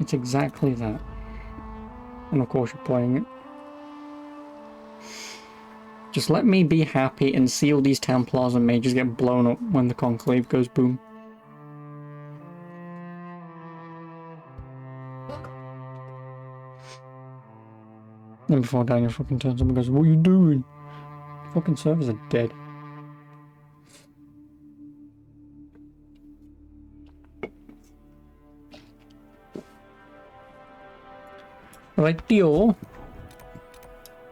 It's exactly that. And of course you're playing it. Just let me be happy and see all these Templars and mages get blown up when the Conclave goes boom. Then before Daniel fucking turns up and goes, "What are you doing?" Fucking servers are dead. Right, Dio.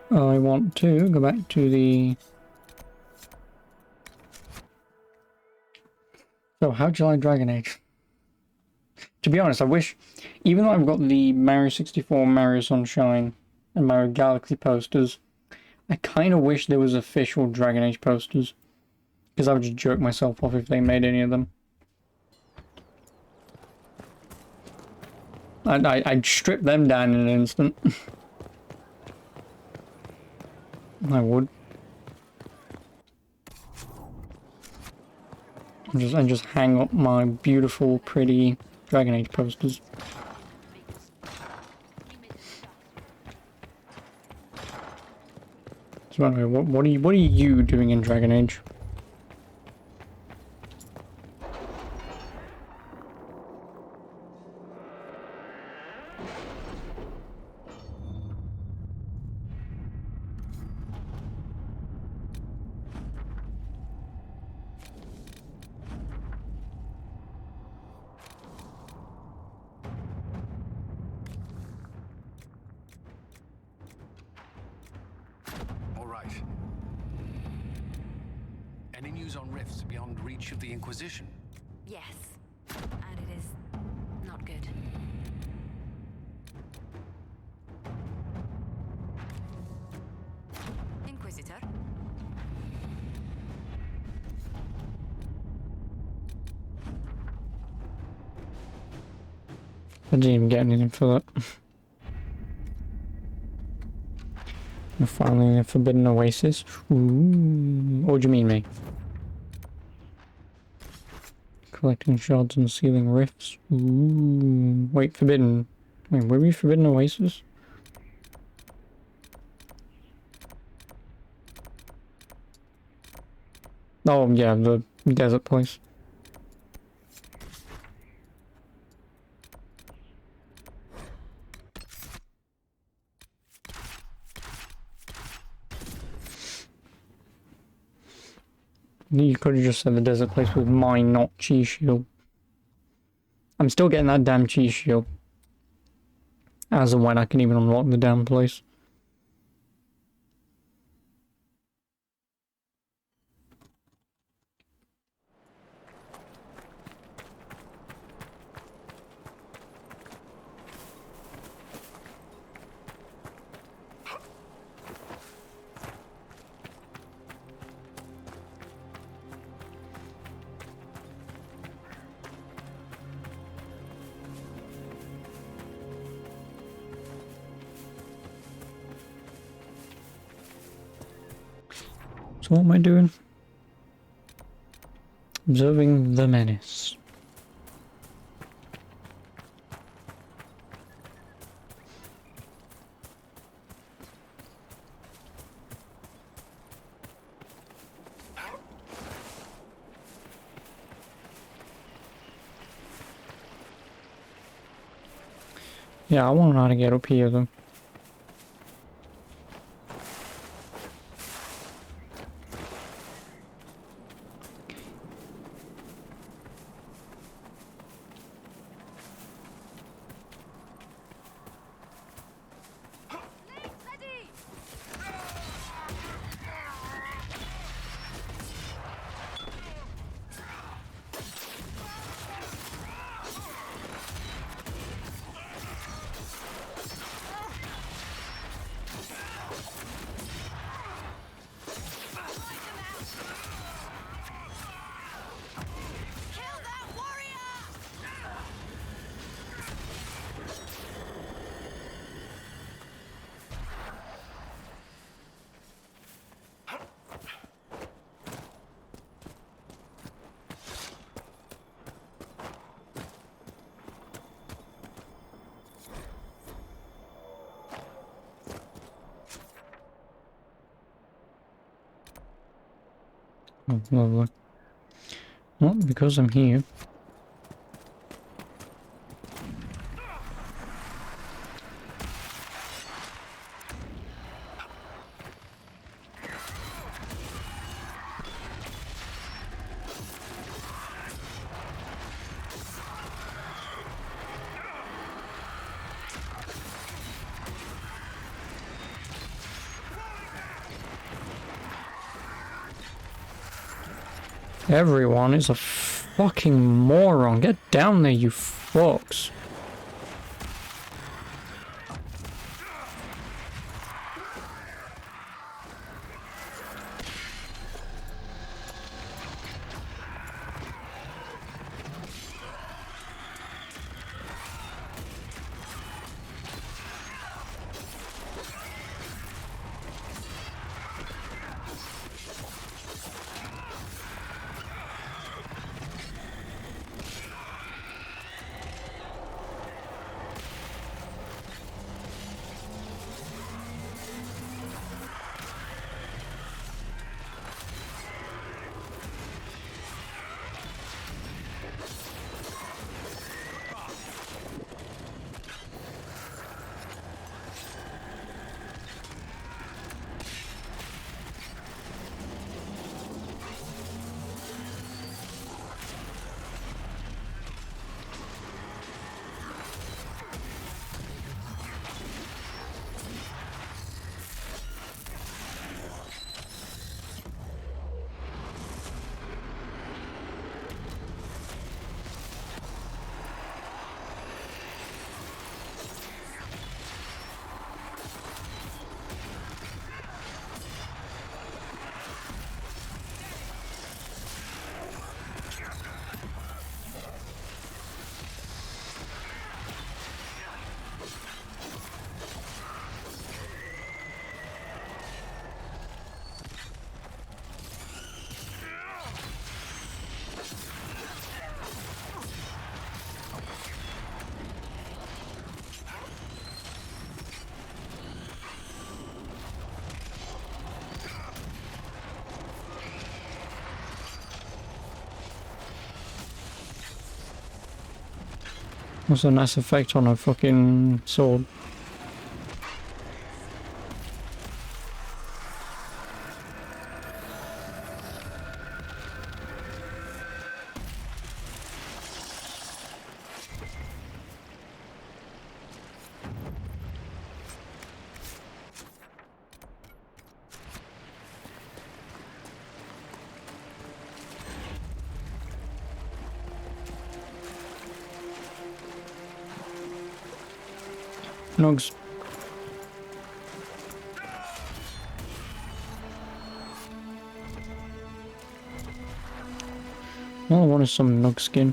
I want to go back to the... So, how'd you like Dragon Age? To be honest, I wish... Even though I've got the Mario 64, Mario Sunshine, and Mario Galaxy posters, I kind of wish there was official Dragon Age posters. Because I would just jerk myself off if they made any of them. I'd strip them down in an instant. I would. And just hang up my beautiful, pretty Dragon Age posters. So anyway, what are you doing in Dragon Age? Any news on rifts beyond reach of the Inquisition? Yes, and it is not good. Inquisitor? I didn't even get anything for that. And finally, a Forbidden Oasis. Ooh. What do you mean, me? Collecting shards and sealing rifts. Ooh. Wait, Forbidden. Wait, were we Forbidden Oasis? Oh, yeah, the desert place. You could have just said the desert place with mine, not Chi Shield. I'm still getting that damn Chi Shield. As and when I can even unlock the damn place. So what am I doing? Observing the menace. Yeah, I want to know how to get up here though. Oh, lovely. Well, because I'm here. Everyone is a fucking moron. Get down there, you fucks. What's a nice effect on a fucking sword? Nugs. All I want is some nug skin.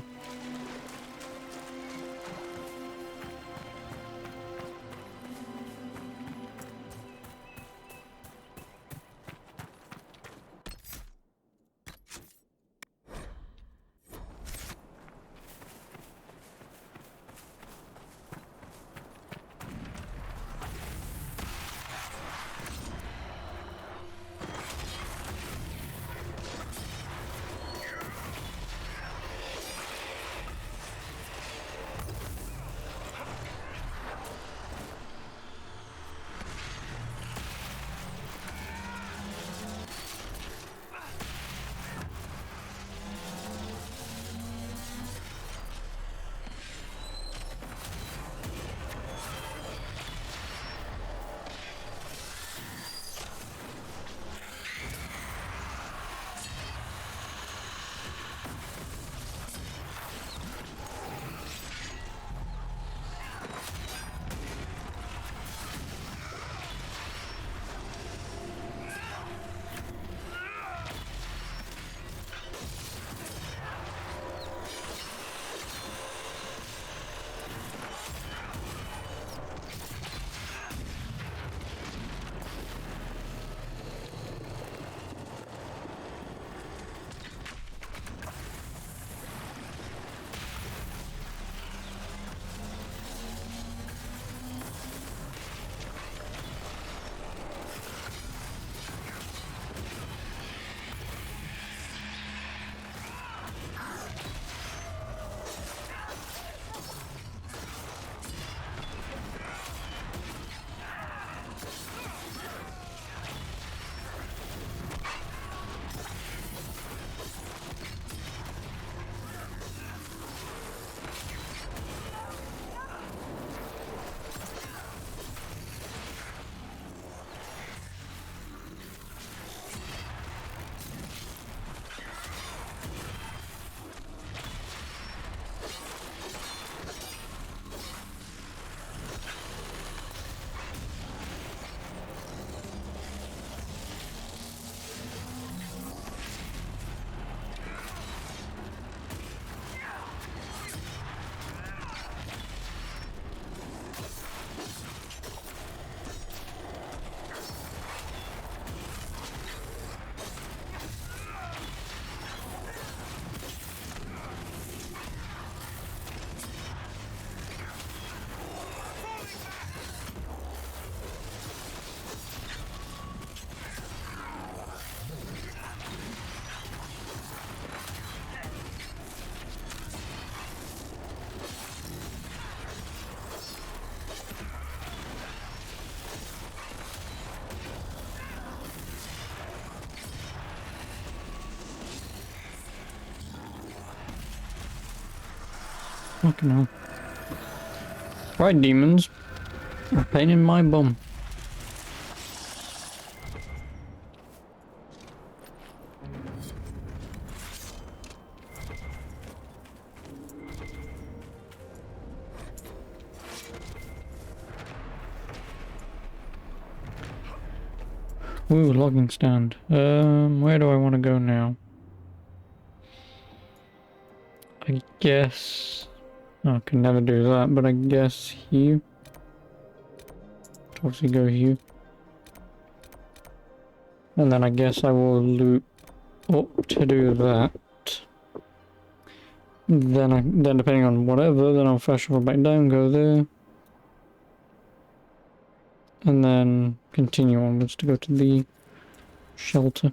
Fucking hell. Right, demons. A pain in my bum. Ooh, logging stand. Where do I want to go now? I guess... Oh, I can never do that, but I guess here. Obviously go here. And then I guess I will loop up to do that. Then depending on whatever, then I'll fast travel back down, go there. And then continue onwards to go to the shelter.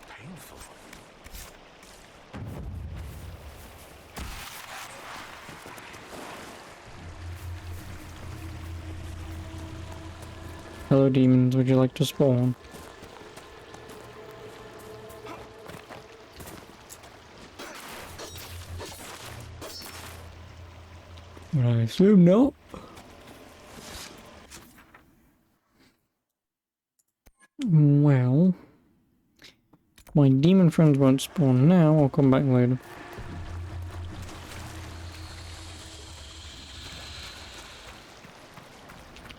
Painful. Hello demons, would you like to spawn? But I assume not. Well, my demon friends won't spawn now, I'll come back later.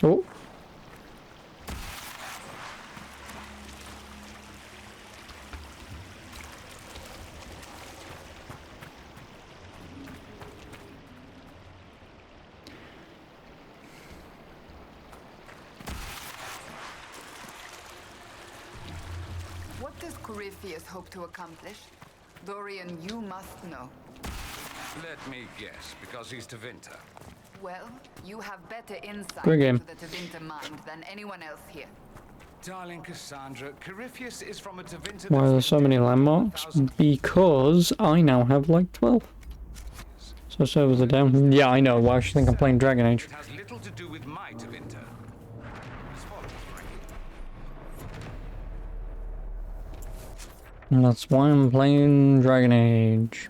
Oh. What does Corypheus hope to accomplish? Dorian, you must know. Let me guess, because he's Tevinter. Well, you have better insight Great game. into the Tevinter mind than anyone else here. Darling Cassandra, Corypheus is from a Tevinter. Why are there so many landmarks? Because I now have like 12. So servers are down. Yeah, I know. Why should you think I'm playing Dragon Age? It has little to do with my Tevinter. As follows, Frankie. And that's why I'm playing Dragon Age.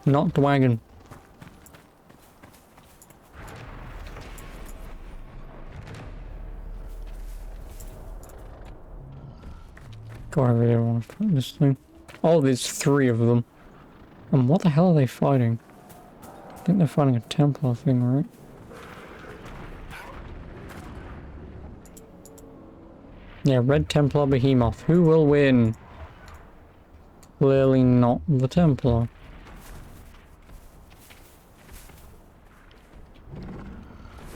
Not the wagon. God, I really want to fight this thing. Oh, there's 3 of them. And what the hell are they fighting? I think they're fighting a Templar thing, right? Yeah, Red Templar Behemoth. Who will win? Clearly not the Templar.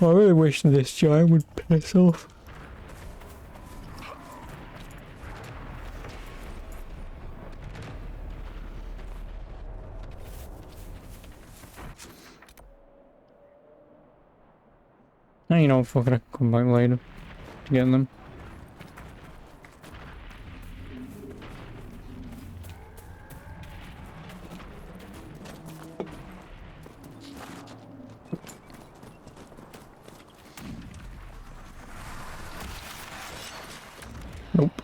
I really wish this giant would piss off. Now you know, fuck it, I can come back later to get them. Nope.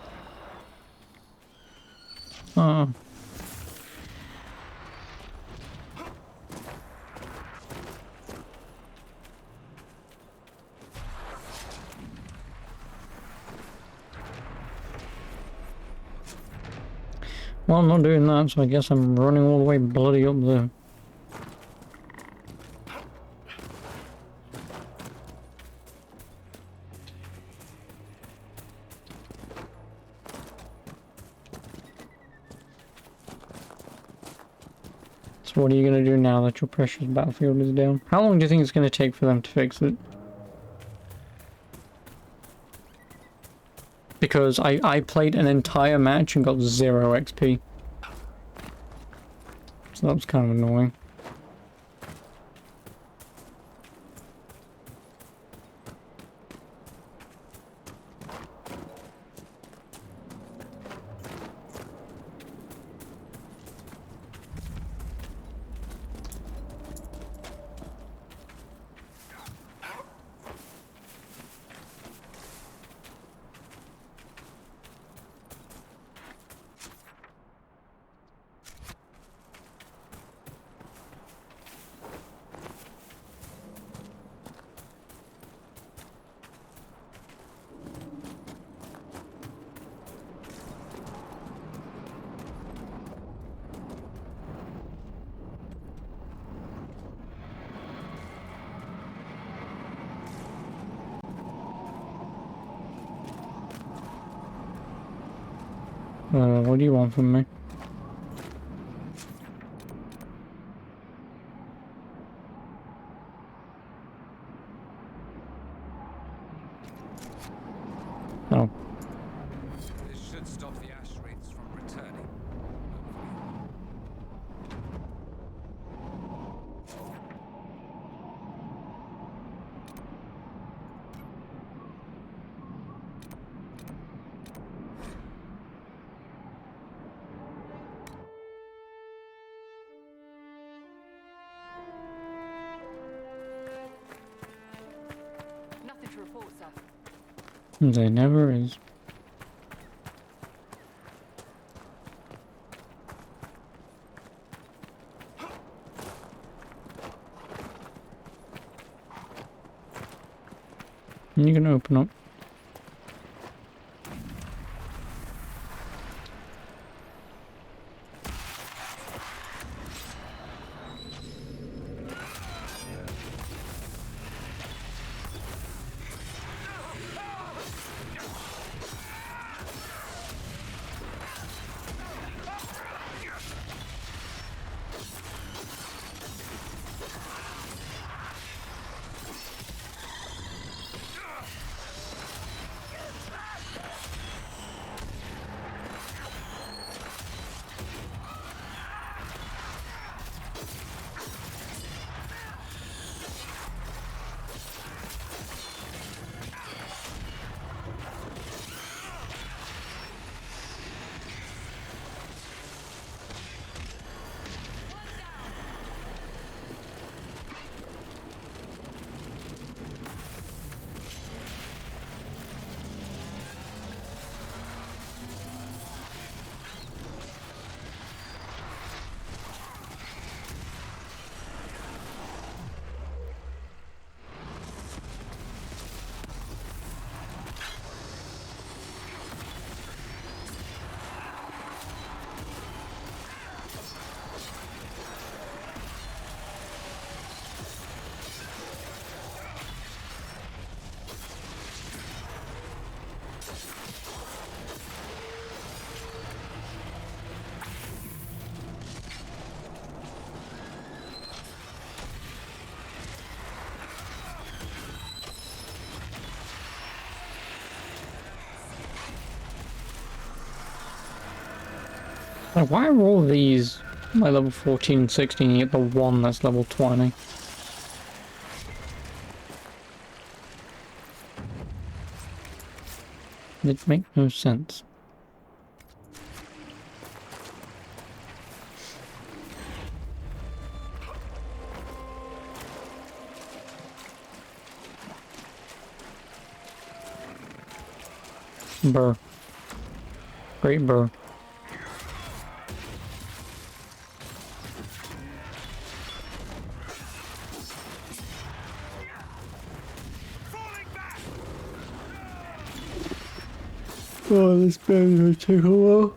Well, I'm not doing that, so I guess I'm running all the way bloody up there. So what are you going to do now that your precious battlefield is down? How long do you think it's going to take for them to fix it? Because I played an entire match and got 0 XP. So that was kind of annoying. What do you want from me? Oh. This should stop the ash wraiths from returning. Nothing to report, sir. There never is. You can open up. Like, why are all these like level 14 and 16 and yet the one that's level 20? It makes no sense. Brr. Great bro. Oh, this better gonna take a while.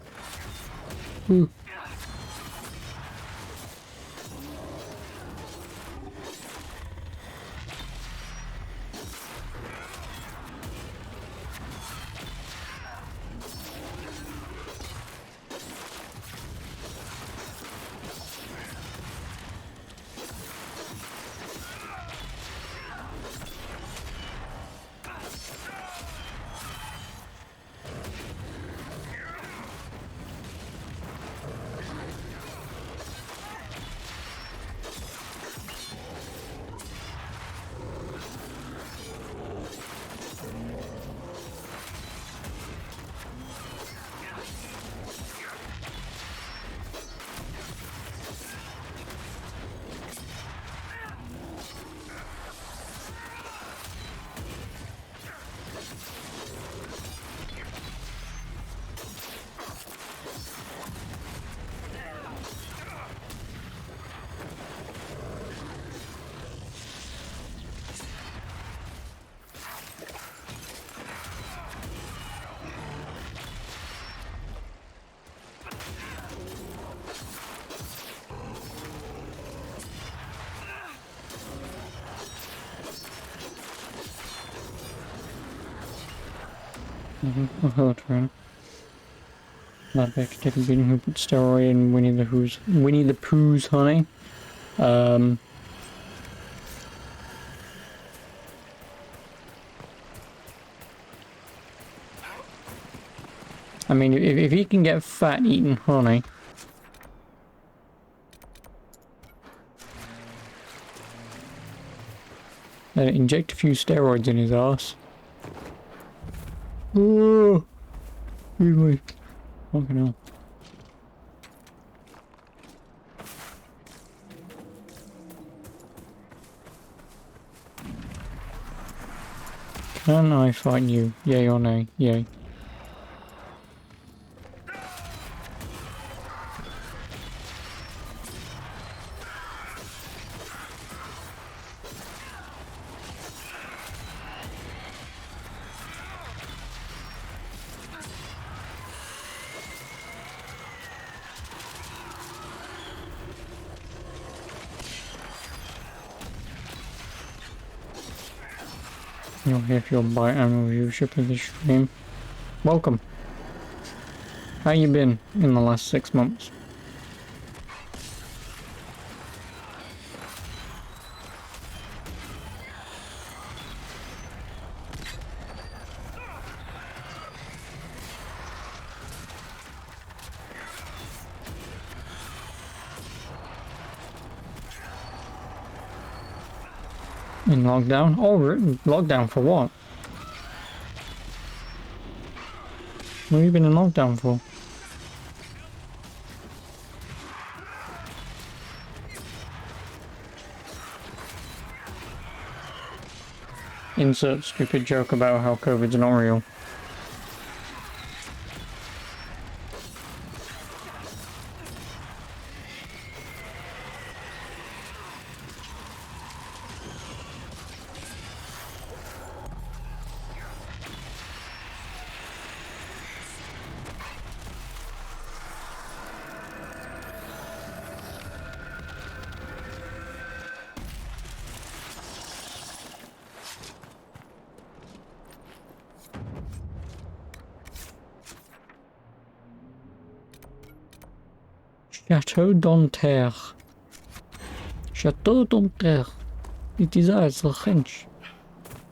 Oh, turn. Not back to take a beating who put steroid in Winnie the Pooh's honey. I mean, if he can get fat eating honey, inject a few steroids in his ass. Oh, really? Fucking hell. Can I fight you? Yay or nay? Yay. You'll have your biannual viewership of this stream. Welcome. How you been in the last 6 months? In lockdown? Oh, lockdown for what? What have you been in lockdown for? Insert stupid joke about how COVID's not real. Chateau d'Anterre. Château d'Anterre. It is as French.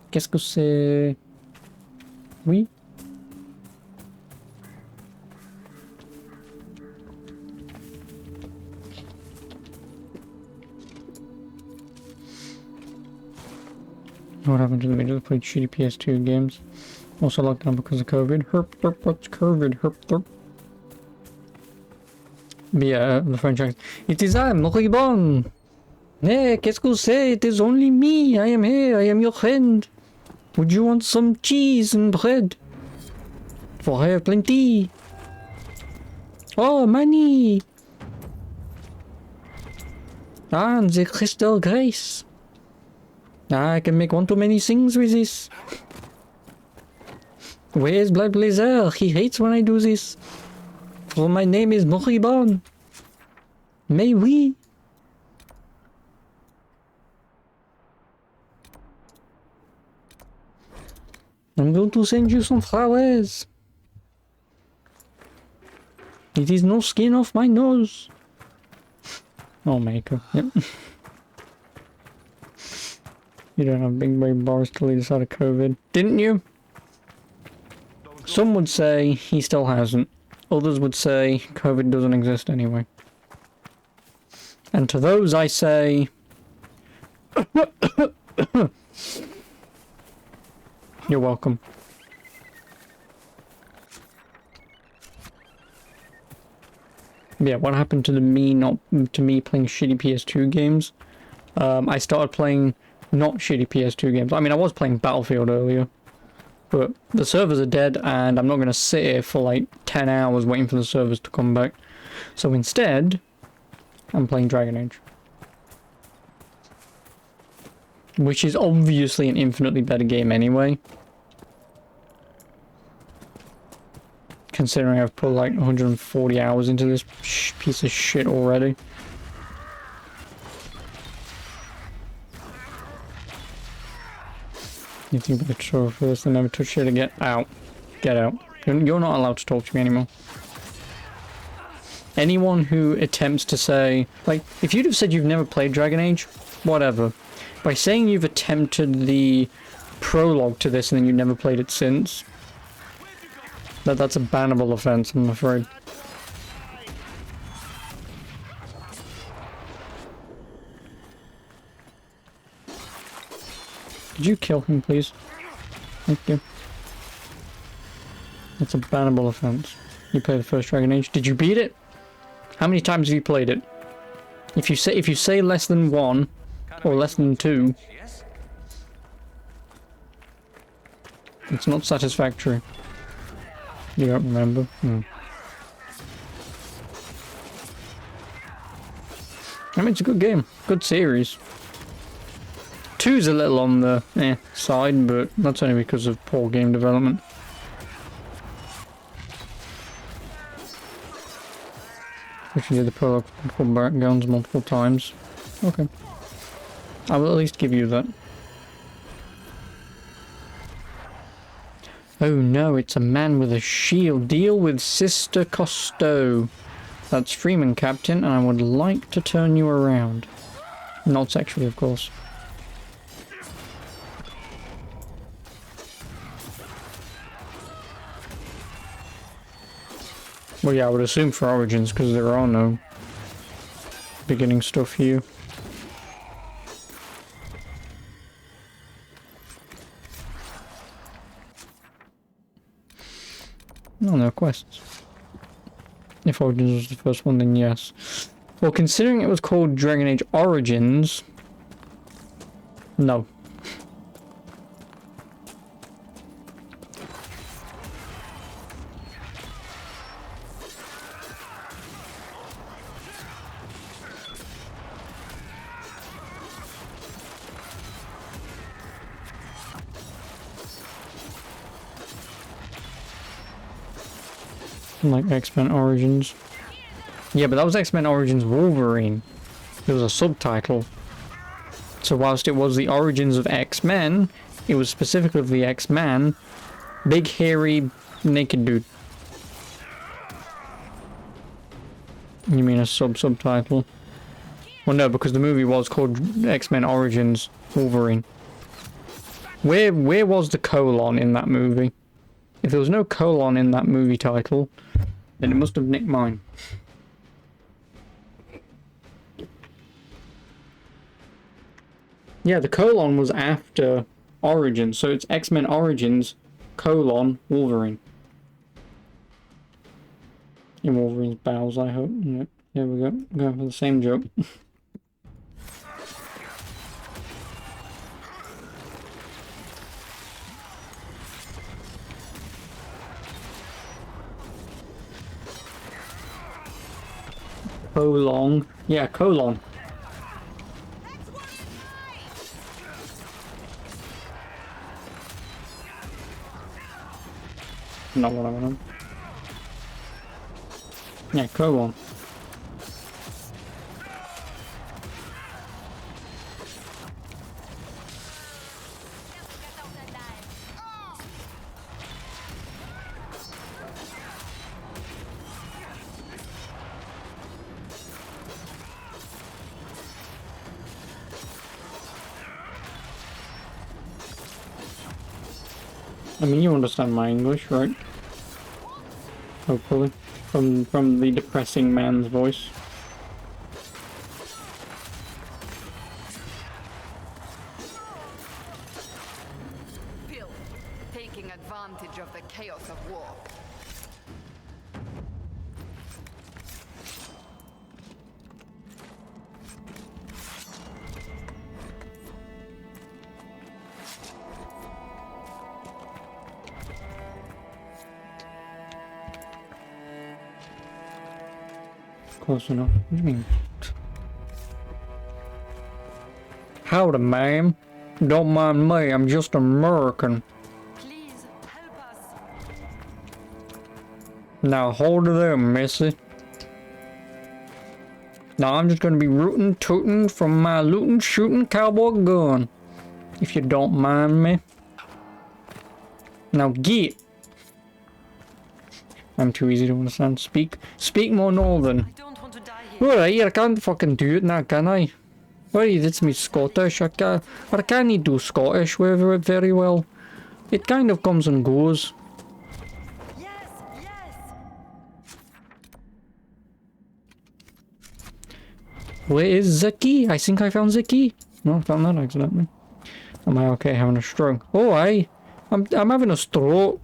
Qu'est-ce que c'est? Oui? What happened to the video that played shitty PS2 games? Also locked down because of COVID. Herp, herp, what's COVID? Herp, herp. But yeah, the French accent. It is I, Moribond. Hey, qu'est-ce que c'est? It is only me. I am here. I am your friend. Would you want some cheese and bread? For I have plenty. Oh, money! Ah, the crystal grace. I can make one too many things with this. Where's Blood Blazer? He hates when I do this. For my name is Moribond. Mais oui. I'm going to send you some flowers. It is no skin off my nose. Oh, Maker. Yep. You don't have big brain bars to lead us out of COVID. Didn't you? Some would say he still hasn't. Others would say COVID doesn't exist anyway. And to those I say... You're welcome. Yeah, what happened to me playing shitty PS2 games? I started playing not shitty PS2 games. I mean, I was playing Battlefield earlier, but the servers are dead, and I'm not going to sit here for like 10 hours waiting for the servers to come back. So instead, I'm playing Dragon Age, which is obviously an infinitely better game anyway. Considering I've put like 140 hours into this piece of shit already. You think I show first and never touch it again? Out. Get out. You're not allowed to talk to me anymore. Anyone who attempts to say... Like, if you'd have said you've never played Dragon Age, whatever. By saying you've attempted the prologue to this and then you've never played it since... That's a bannable offense, I'm afraid. Could you kill him, please? Thank you. That's a bannable offense. You play the first Dragon Age. Did you beat it? How many times have you played it? If you say less than 1 or less than 2, it's not satisfactory. You don't remember? Hmm. I mean, it's a good game. Good series. 2's a little on the side, but that's only because of poor game development. Which you did the prologue for backgrounds multiple times. Okay. I will at least give you that. Oh no, it's a man with a shield. Deal with Sister Costo. That's Freeman, Captain, and I would like to turn you around. Not sexually, of course. Well, yeah, I would assume for Origins, because there are no beginning stuff here. No, no quests. If Origins was the first one, then yes. Well, considering it was called Dragon Age Origins... No. Like X-Men Origins. Yeah, but that was X-Men Origins Wolverine. It was a subtitle. So whilst it was the origins of X-Men, it was specifically the X-Man, big hairy naked dude. You mean a subtitle? Well, no, because the movie was called X-Men Origins Wolverine. Where was the colon in that movie? If there was no colon in that movie title, then it must have nicked mine. Yeah, the colon was after Origins, so it's X-Men Origins, colon, Wolverine. In Wolverine's bowels, I hope. Yep, here we go. Going for the same joke. colon. Yeah, colon. Not what I wanted. Yeah, colon. I mean, you understand my English, right? Hopefully, from the depressing man's voice. Bill, taking advantage of the chaos of war. Close enough. What do you mean? Howdy, ma'am. Don't mind me, I'm just American. Please help us. Now hold it there, missy. Now I'm just gonna be rootin' tootin' from my lootin' shootin' cowboy gun. If you don't mind me. Now get. I'm too easy to understand. Speak more northern. I don't want to die here. Alright, I can't fucking do it now, can I? Well, it's me Scottish. I can't do Scottish very well. It kind of comes and goes. Yes, yes. Where is the key? I think I found the key. No, I found that accidentally. Am I okay having a stroke? Oh, I'm having a stroke.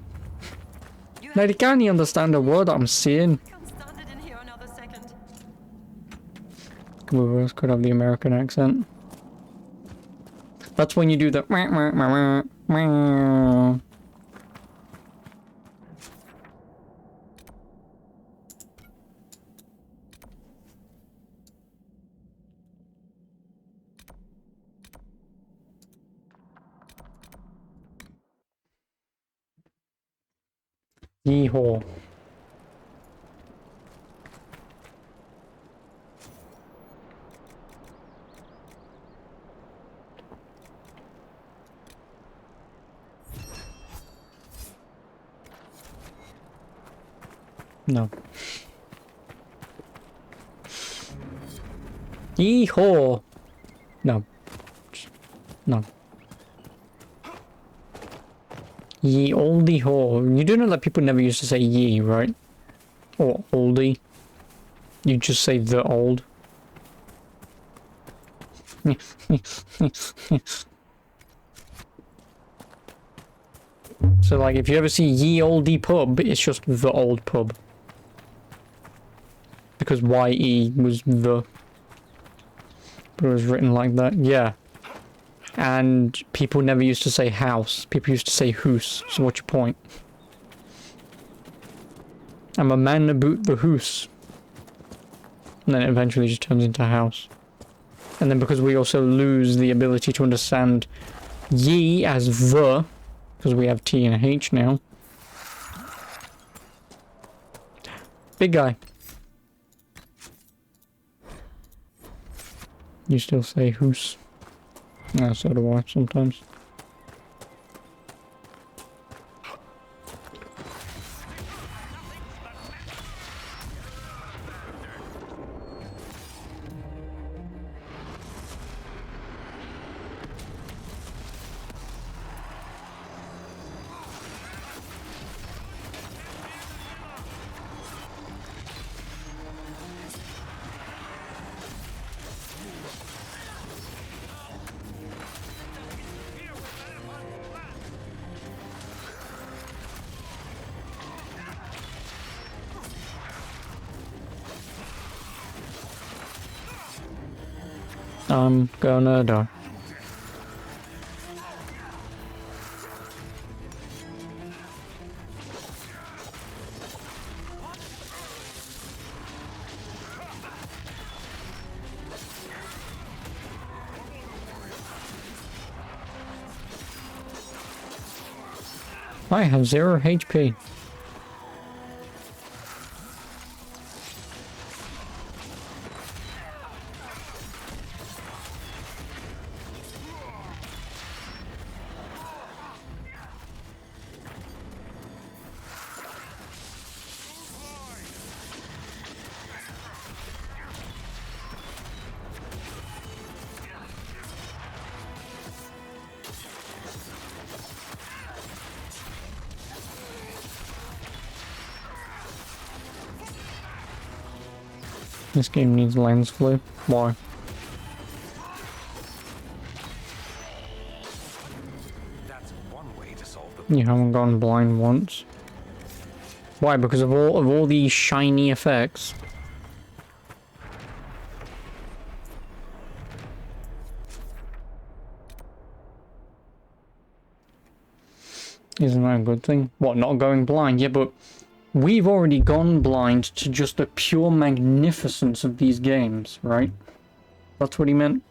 Now, they can't even understand a word I'm saying. Can't stand it in here another second. Movers could have the American accent. That's when you do the wah, wah, wah, wah, wah. Yeehaw. No. Yeehaw. No. No. Ye oldie haw. You do know that people never used to say ye, right? Or oldie. You just say the old. So like if you ever see ye oldie pub, it's just the old pub. Because YE was the. But it was written like that. Yeah. And people never used to say house. People used to say hoose. So what's your point? I'm a man about the hoose. And then it eventually just turns into house. And then because we also lose the ability to understand ye as the, because we have T and H now. Big guy. You still say hoose. Yeah, so do I sometimes. I'm gonna die. I have 0 HP. This game needs lens flip. Why? That's one way to solve the You haven't gone blind once. Why? Because of all these shiny effects. Isn't that a good thing? What, not going blind? Yeah, but we've already gone blind to just the pure magnificence of these games, right? That's what he meant.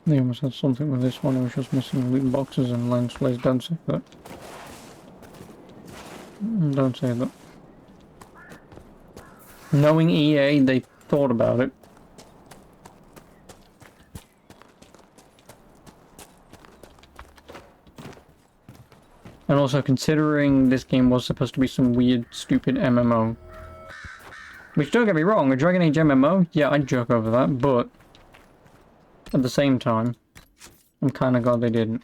They almost had something with this one. It was just missing loot boxes and lens flares. Don't say that. Don't say that. Knowing EA, they thought about it. And also considering this game was supposed to be some weird, stupid MMO. Which, don't get me wrong, a Dragon Age MMO, yeah, I'd joke over that, but at the same time, I'm kinda glad they didn't.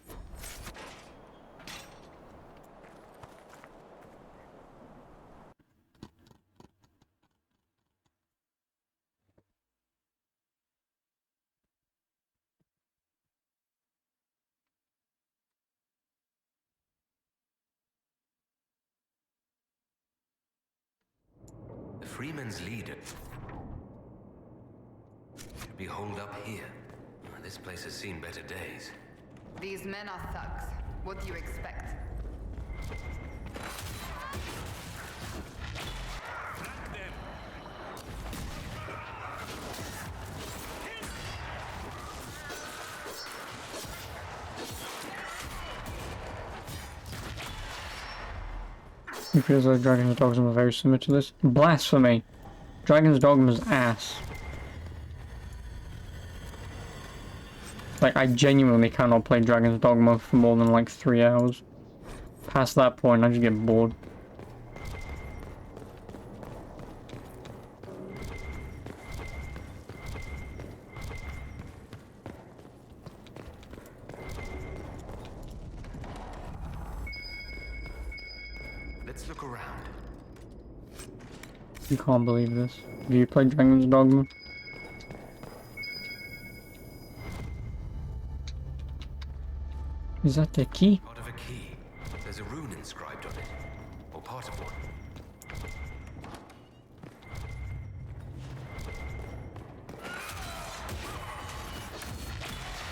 The Freeman's leader should be holed up here. This place has seen better days. These men are thugs. What do you expect? It feels like Dragon's Dogma are very similar to this. Blasphemy! Dragon's Dogma's ass. Like, I genuinely cannot play Dragon's Dogma for more than like 3 hours. Past that point, I just get bored. Let's look around. You can't believe this. Do you play Dragon's Dogma? Is that the key? Part of a key. There's a rune inscribed on it. Or part of one.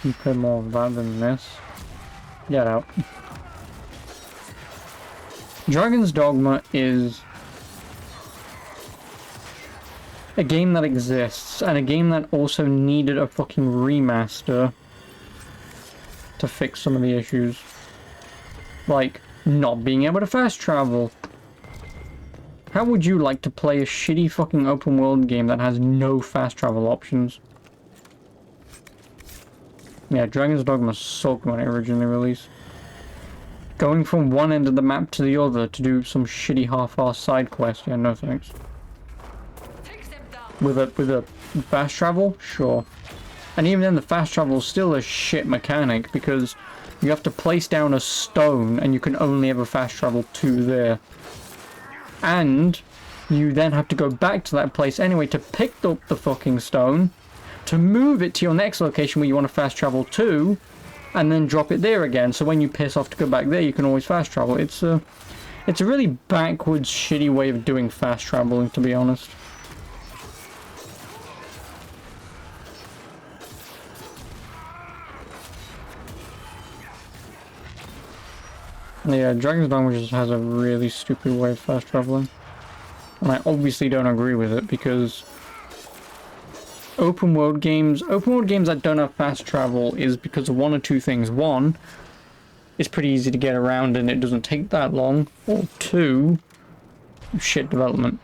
You play more of that than this. Get out. Dragon's Dogma is a game that exists, and a game that also needed a fucking remaster to fix some of the issues. Like, not being able to fast travel. How would you like to play a shitty fucking open world game that has no fast travel options? Yeah, Dragon's Dogma sucked when it originally released. Going from one end of the map to the other to do some shitty half-assed side quest, yeah, no thanks. With a fast travel? Sure. And even then, the fast travel is still a shit mechanic, because you have to place down a stone and you can only ever fast travel to there. And you then have to go back to that place anyway to pick up the fucking stone, to move it to your next location where you want to fast travel to, and then drop it there again. So when you piss off to go back there, you can always fast travel. It's It's a really backwards, shitty way of doing fast traveling, to be honest. Yeah, Dragon's Dogma just has a really stupid way of fast traveling. And I obviously don't agree with it because open world games that don't have fast travel is because of one or two things. One, it's pretty easy to get around and it doesn't take that long. Or two, shit development.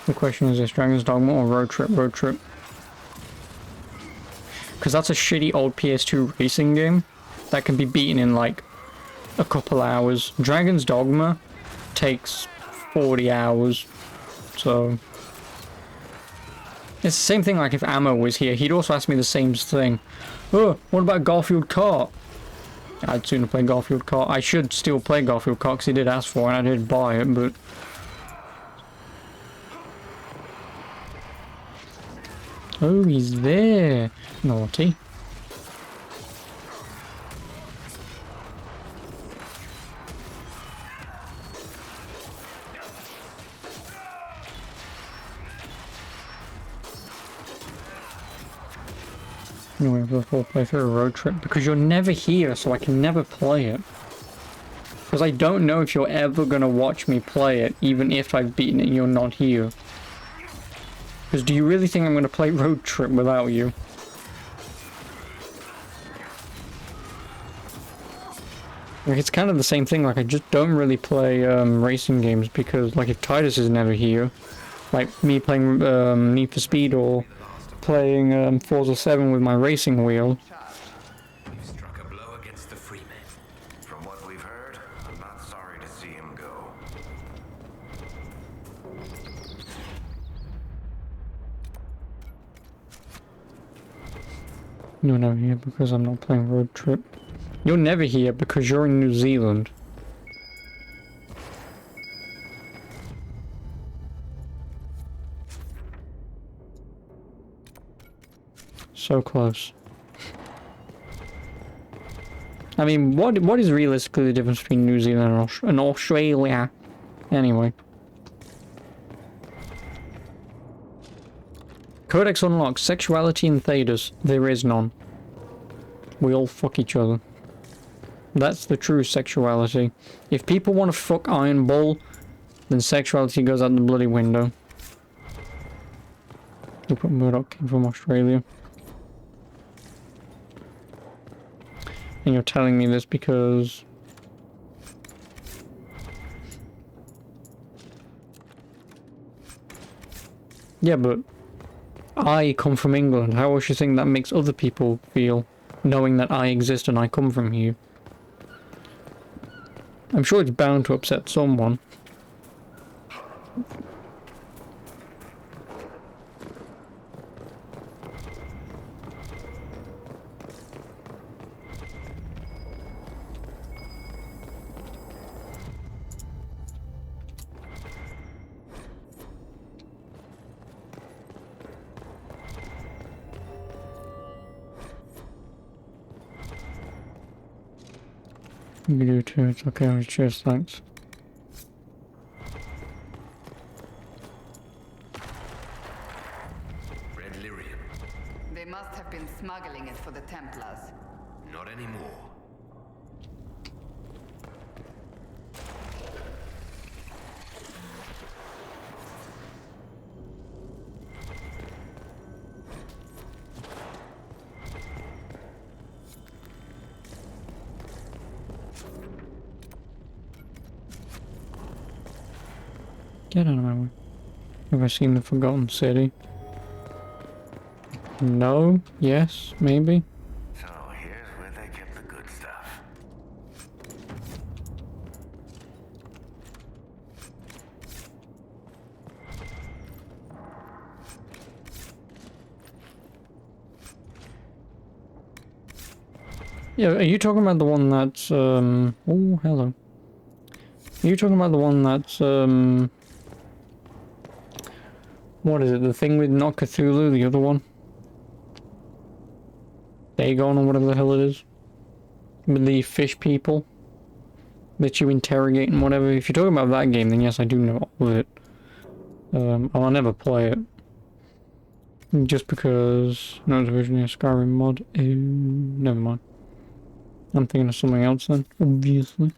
The question is this, Dragon's Dogma or Road Trip? Road Trip. Because that's a shitty old PS2 racing game that can be beaten in like a couple hours. Dragon's Dogma takes 40 hours. So it's the same thing. Like if Ammo was here, he'd also ask me the same thing. Oh, what about Garfield Kart? I'd sooner play Garfield Kart. I should still play Garfield Kart because he did ask for it and I did buy it, but oh, he's there. Naughty. Anyway, for the full playthrough of Road Trip, because you're never here, so I can never play it. Because I don't know if you're ever going to watch me play it, even if I've beaten it and you're not here. Because do you really think I'm going to play Road Trip without you? Like, it's kind of the same thing, like I just don't really play racing games because like if Titus is never here, like me playing Need for Speed or playing Forza 7 with my racing wheel. You've struck a blow against the free men. From what we've heard, I'm not sorry to see him go. You're never here because I'm not playing Road Trip. You're never here because you're in New Zealand. So close. I mean, what is realistically the difference between New Zealand and Australia? Anyway. Codex unlocked sexuality in Thedas. There is none. We all fuck each other. That's the true sexuality. If people want to fuck Iron Bull, then sexuality goes out the bloody window. Rupert Murdoch came from Australia. And you're telling me this because... Yeah, but I come from England. How else you think that makes other people feel, knowing that I exist and I come from here? I'm sure it's bound to upset someone. You can do it too, it's okay, cheers, thanks. Red lyrium. They must have been smuggling it for the Templars. Not anymore. Get out of my way. Have I seen the Forgotten City? No? Yes? Maybe? So here's where they kept the good stuff. Yeah, are you talking about the one that's, oh, hello. Are you talking about the one that's, what is it? The thing with not Cthulhu, the other one? Dagon or whatever the hell it is. With the fish people that you interrogate and whatever. If you're talking about that game, then yes, I do know all of it. I'll never play it. Just because... No, it's originally a Skyrim mod. Never mind. I'm thinking of something else then, obviously.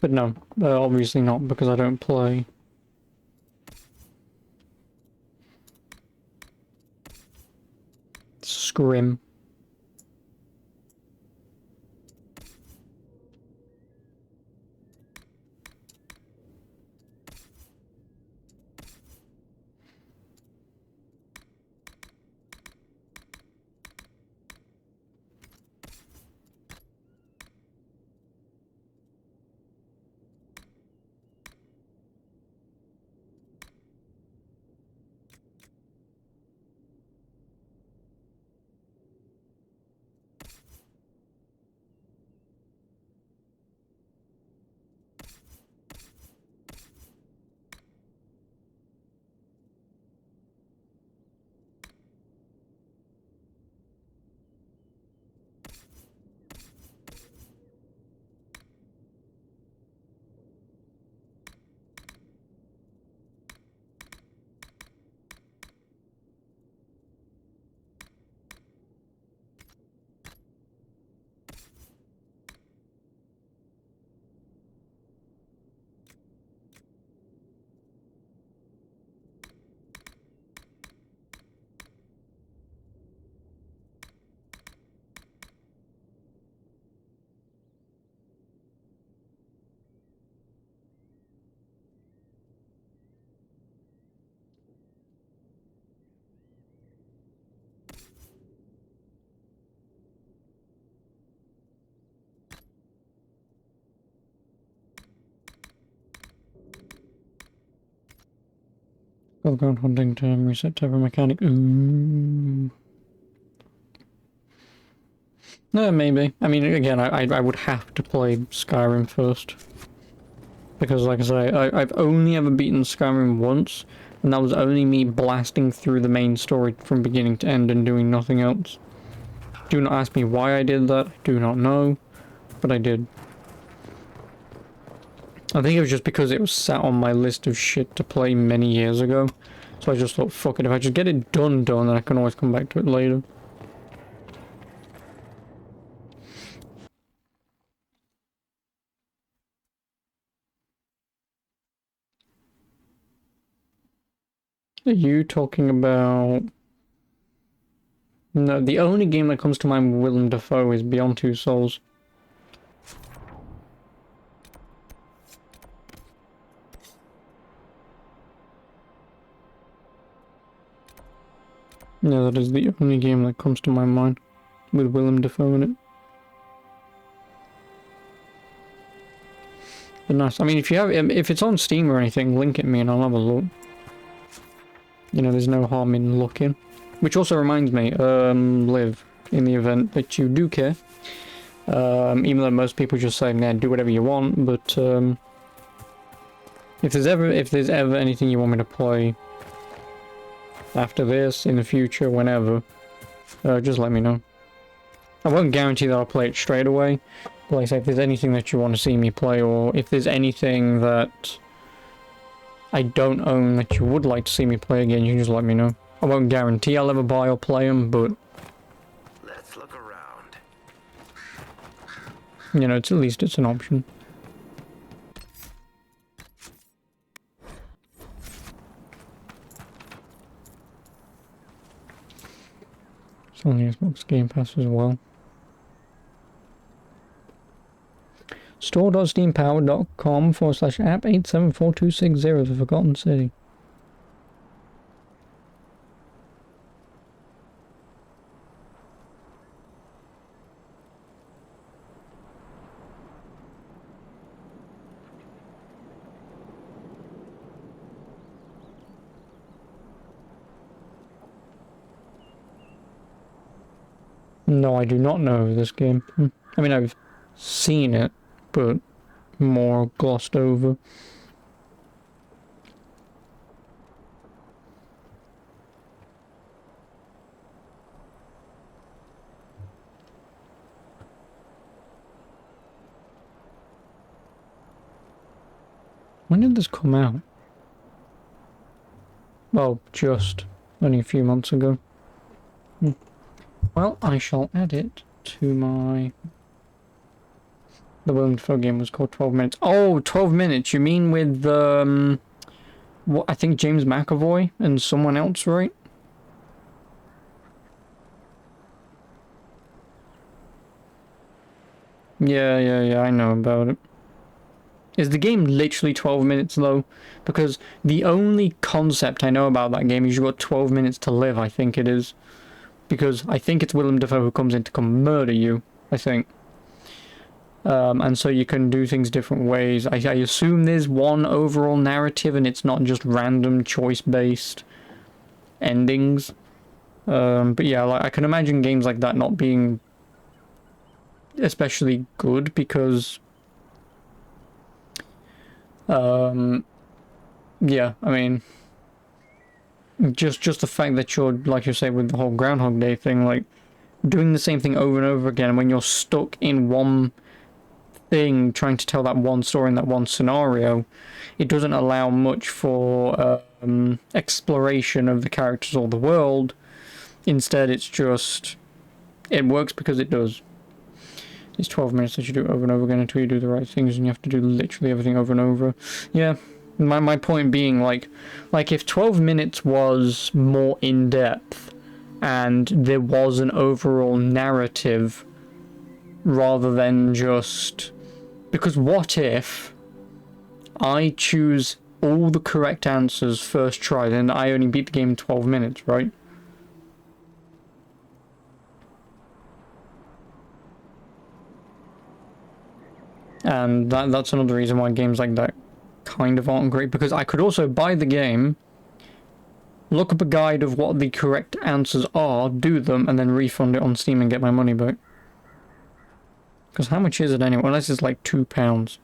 But no, obviously not, because I don't play. Scrim. Ground hunting term, reset type of mechanic. No, maybe. I mean, again, I would have to play Skyrim first. Because, like I say, I've only ever beaten Skyrim once, and that was only me blasting through the main story from beginning to end and doing nothing else. Do not ask me why I did that, I do not know, but I did. I think it was just because it was sat on my list of shit to play many years ago. So I just thought, fuck it, if I just get it done, then I can always come back to it later. Are you talking about... No, the only game that comes to mind with Willem Dafoe is Beyond Two Souls. Yeah, that is the only game that comes to my mind with Willem Dafoe in it. But nice. I mean, if you have, if it's on Steam or anything, link it me and I'll have a look. You know, there's no harm in looking. Which also reminds me, Liv, in the event that you do care, even though most people just say, nah, do whatever you want, but if there's ever anything you want me to play after this, in the future, whenever, just let me know. I won't guarantee that I'll play it straight away, but like I say, if there's anything that you want to see me play, or if there's anything that I don't own that you would like to see me play again, you can just let me know. I won't guarantee I'll ever buy or play them, but... Let's look around. You know, at least it's an option. It's on the Xbox Game Pass as well. store.steampower.com/app874260 The Forgotten City. No, I do not know this game. I mean, I've seen it, but more glossed over. When did this come out? Well, just only a few months ago. Well, I shall add it to my... The Willem Dafoe game was called 12 Minutes. Oh, 12 Minutes, you mean with, what, I think James McAvoy and someone else, right? Yeah, I know about it. Is the game literally 12 minutes though? Because the only concept I know about that game is you've got 12 minutes to live, I think it is. Because I think it's Willem Dafoe who comes in to come murder you, I think. And so you can do things different ways. I assume there's one overall narrative and it's not just random choice-based endings. But yeah, like, I can imagine games like that not being especially good because... yeah, I mean, just the fact that you're, like you say, with the whole Groundhog Day thing, like, doing the same thing over and over again when you're stuck in one thing, trying to tell that one story in that one scenario, it doesn't allow much for exploration of the characters or the world. Instead, it's just, it works because it does. It's 12 minutes that you do over and over again until you do the right things, and you have to do literally everything over and over. Yeah, my point being, like if 12 minutes was more in-depth, and there was an overall narrative, rather than just... Because what if I choose all the correct answers first try, then I only beat the game in 12 minutes, right? And that's another reason why games like that kind of aren't great, because I could also buy the game, look up a guide of what the correct answers are, do them, and then refund it on Steam and get my money back. Because how much is it anyway? Unless it's like £2.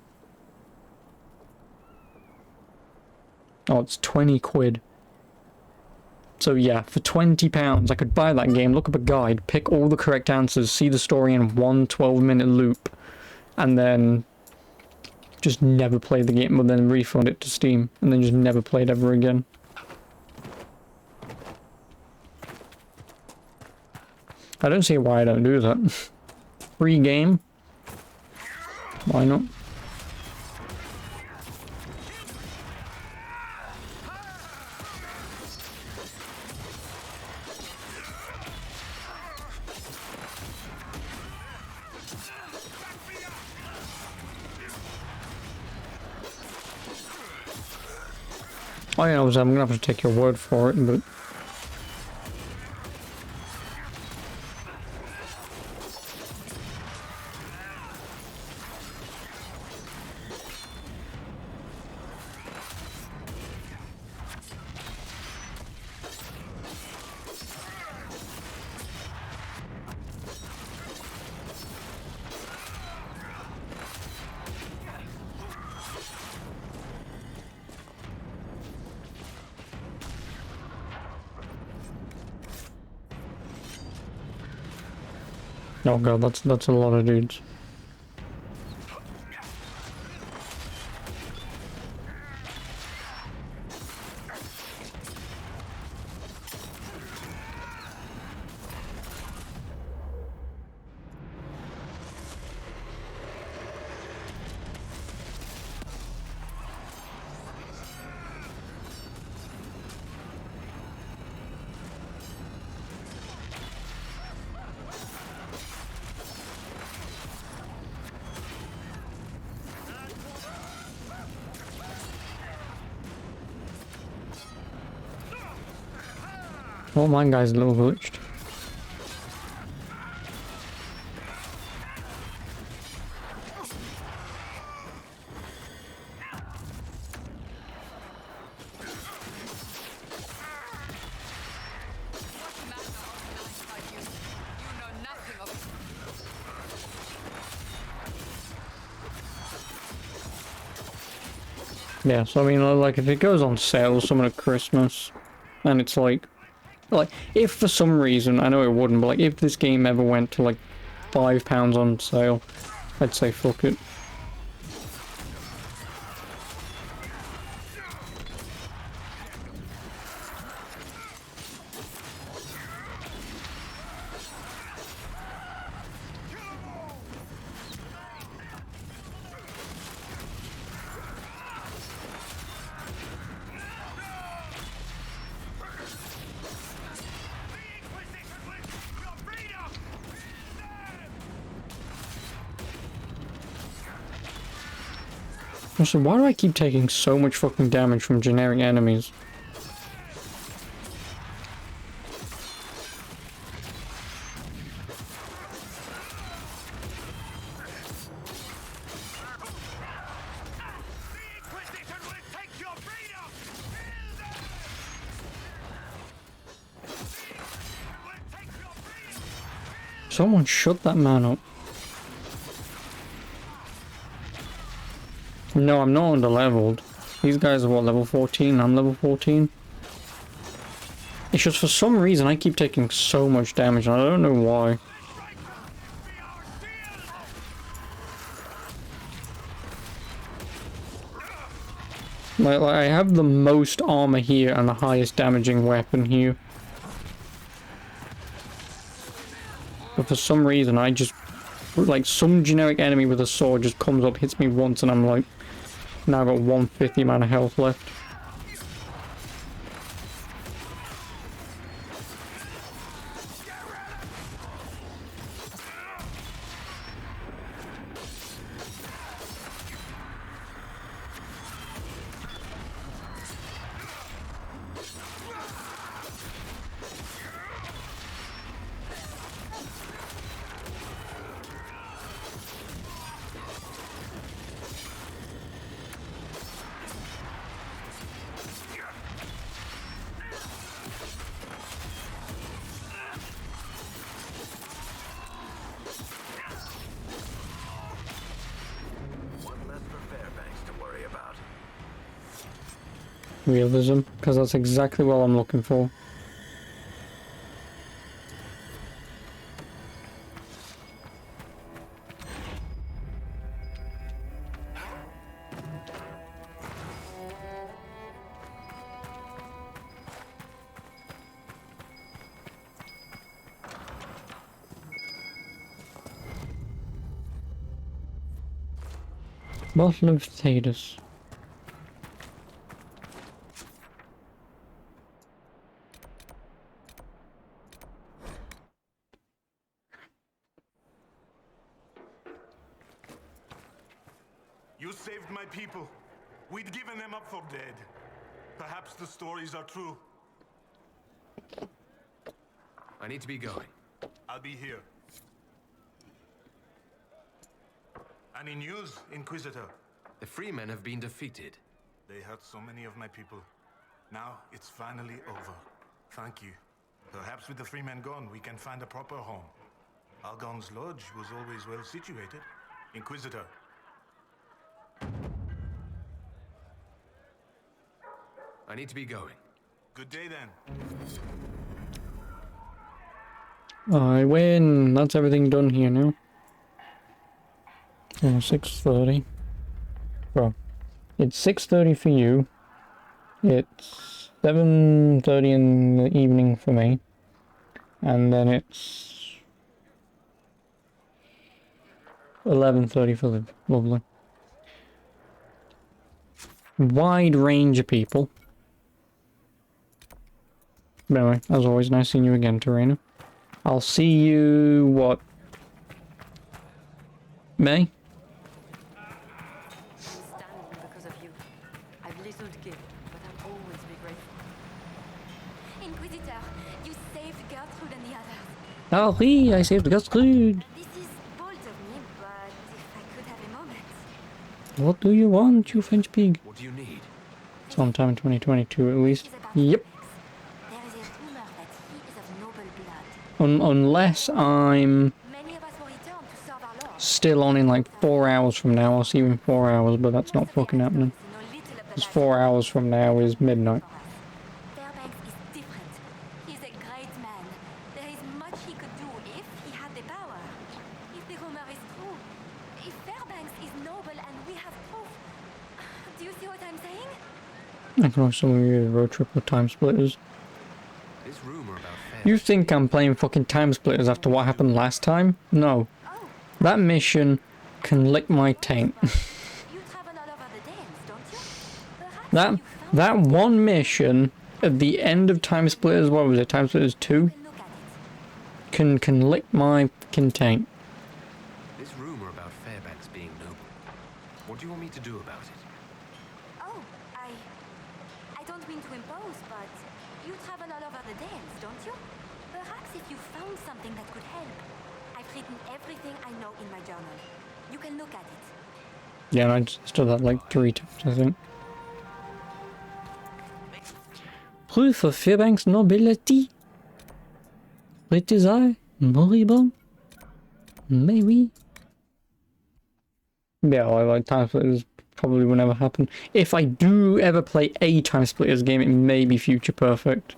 Oh, it's 20 quid. So yeah, for £20 I could buy that game, look up a guide, pick all the correct answers, see the story in one 12-minute loop, and then just never play the game, but then refund it to Steam, and then just never play it ever again. I don't see why I don't do that. Free game? Why not? Oh yeah, I'm gonna have to take your word for it, but... Oh god, that's a lot of dudes. Well, my guy's a little glitched. Yeah, so I mean, like, if it goes on sale or something at Christmas, and it's like, if for some reason, I know it wouldn't, but like, if this game ever went to like £5 on sale, I'd say fuck it. Also, why do I keep taking so much fucking damage from generic enemies? Someone shut that man up. No, I'm not under-leveled. These guys are what, level 14? I'm level 14. It's just for some reason I keep taking so much damage and I don't know why. Like I have the most armor here and the highest damaging weapon here. But for some reason I just... like some generic enemy with a sword just comes up, hits me once and I'm like... now I've got 1/5 the amount of health left. Realism, because that's exactly what I'm looking for. Bottle of potatoes. You saved my people. We'd given them up for dead. Perhaps the stories are true. I need to be going. I'll be here. Any news, Inquisitor? The Freemen have been defeated. They hurt so many of my people. Now it's finally over. Thank you. Perhaps with the Freemen gone, we can find a proper home. Argon's lodge was always well situated. Inquisitor. I need to be going. Good day then. I win. That's everything done here now. 6:30. Well, it's 6:30 for you. It's 7:30 in the evening for me. And then it's 11:30 for Liv. Lovely. Wide range of people. But anyway, as always, nice seeing you again, Terena. I'll see you, what? May? I'm standing because of you. I've little to give, but I'll always be grateful. Inquisitor, you saved Gertrude and the others. Oh, oui, I saved Gertrude. This is bold of me, but if I could have a moment. What do you want, you French pig? What do you need? Sometime in 2022, at least. It is about Yep. Felix. There is a rumor that he is of noble blood. Unless I'm Many of us will return to serve our lord. still on in like 4 hours from now. I'll see you in 4 hours, but that's not fucking happening. You know little of Because 4 hours from now is midnight. Fairbanks is different. He's a great man. There is much he could do if he had the power. If the rumor is true. If Fairbanks is noble and we have proof. Do you see what I'm saying? I can also use road trip with time splitters. This rumor about You think I'm playing fucking time splitters after what happened last time? No. That mission can lick my taint. You travel all over the dance, don't you? Perhaps that one mission at the end of time splitters, what was it? Time splitters 2? you can look at it. Can lick my fucking taint. this rumor about Fairbanks being noble. What do you want me to do about it? Oh, I don't mean to impose, but you travel all over the dance, don't you? Perhaps if you found something that could help. I've written everything I know in my journal. You can look at it. Yeah, and I just did that like 3 times, I think. Proof of Fairbanks' nobility. It is I, moribund. Maybe. Yeah, well, like time splitters probably will never happen. If I do ever play a time splitters game, it may be Future Perfect.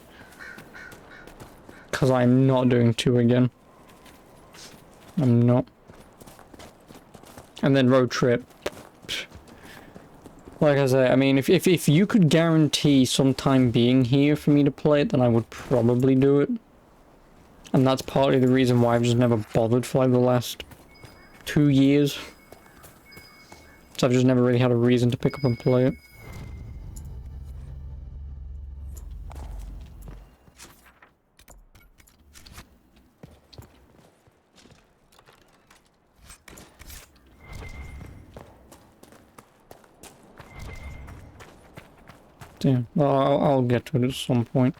Because I'm not doing 2 again. I'm not. And then road trip. Like I say, I mean, if you could guarantee some time being here for me to play it, then I would probably do it. And that's partly the reason why I've just never bothered for like the last 2 years. So I've just never really had a reason to pick up and play it. Yeah, well, I'll get to it at some point.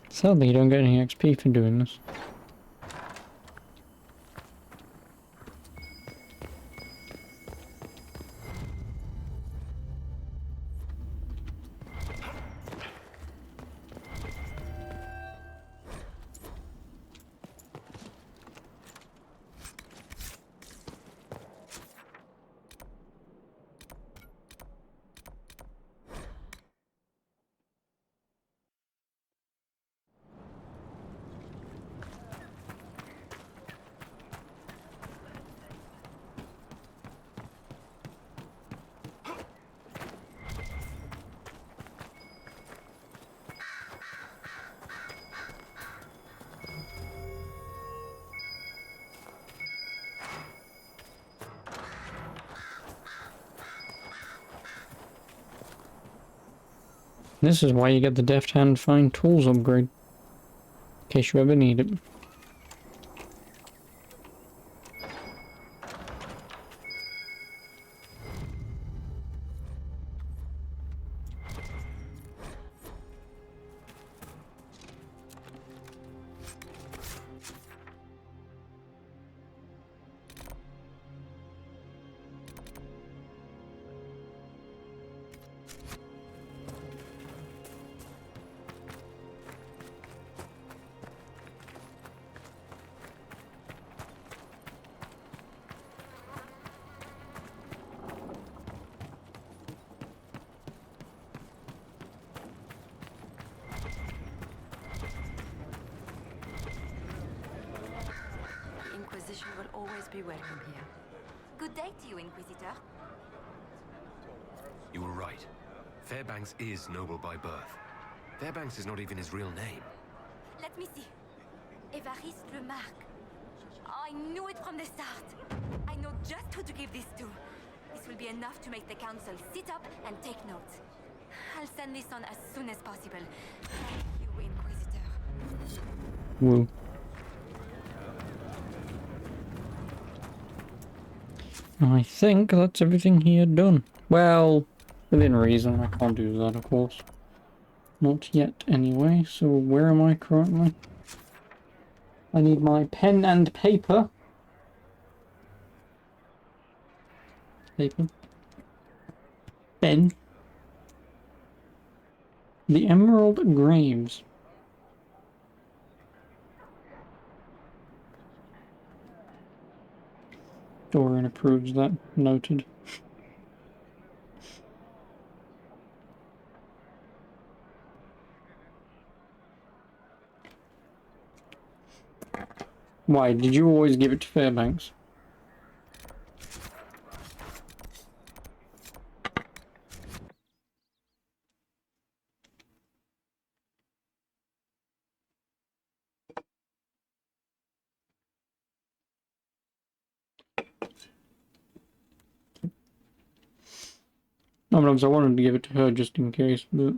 Sadly, you don't get any XP for doing this. This is why you get the Deft Hand Fine Tools upgrade. In case you ever need it. The Inquisition will always be welcome here. Good day to you, Inquisitor. You were right. Fairbanks is noble by birth. Fairbanks is not even his real name. Let me see. Évariste Remarque. I knew it from the start. I know just who to give this to. This will be enough to make the council sit up and take notes. I'll send this on as soon as possible. Thank you, Inquisitor. Woo. I think that's everything here done. Well, within reason. I can't do that, of course. Not yet, anyway. So where am I currently? I need my pen and paper. paper. Ben. The Emerald Graves. Dorian approves that. Noted. Why, did you always give it to Fairbanks? No, but I wanted to give it to her just in case, but...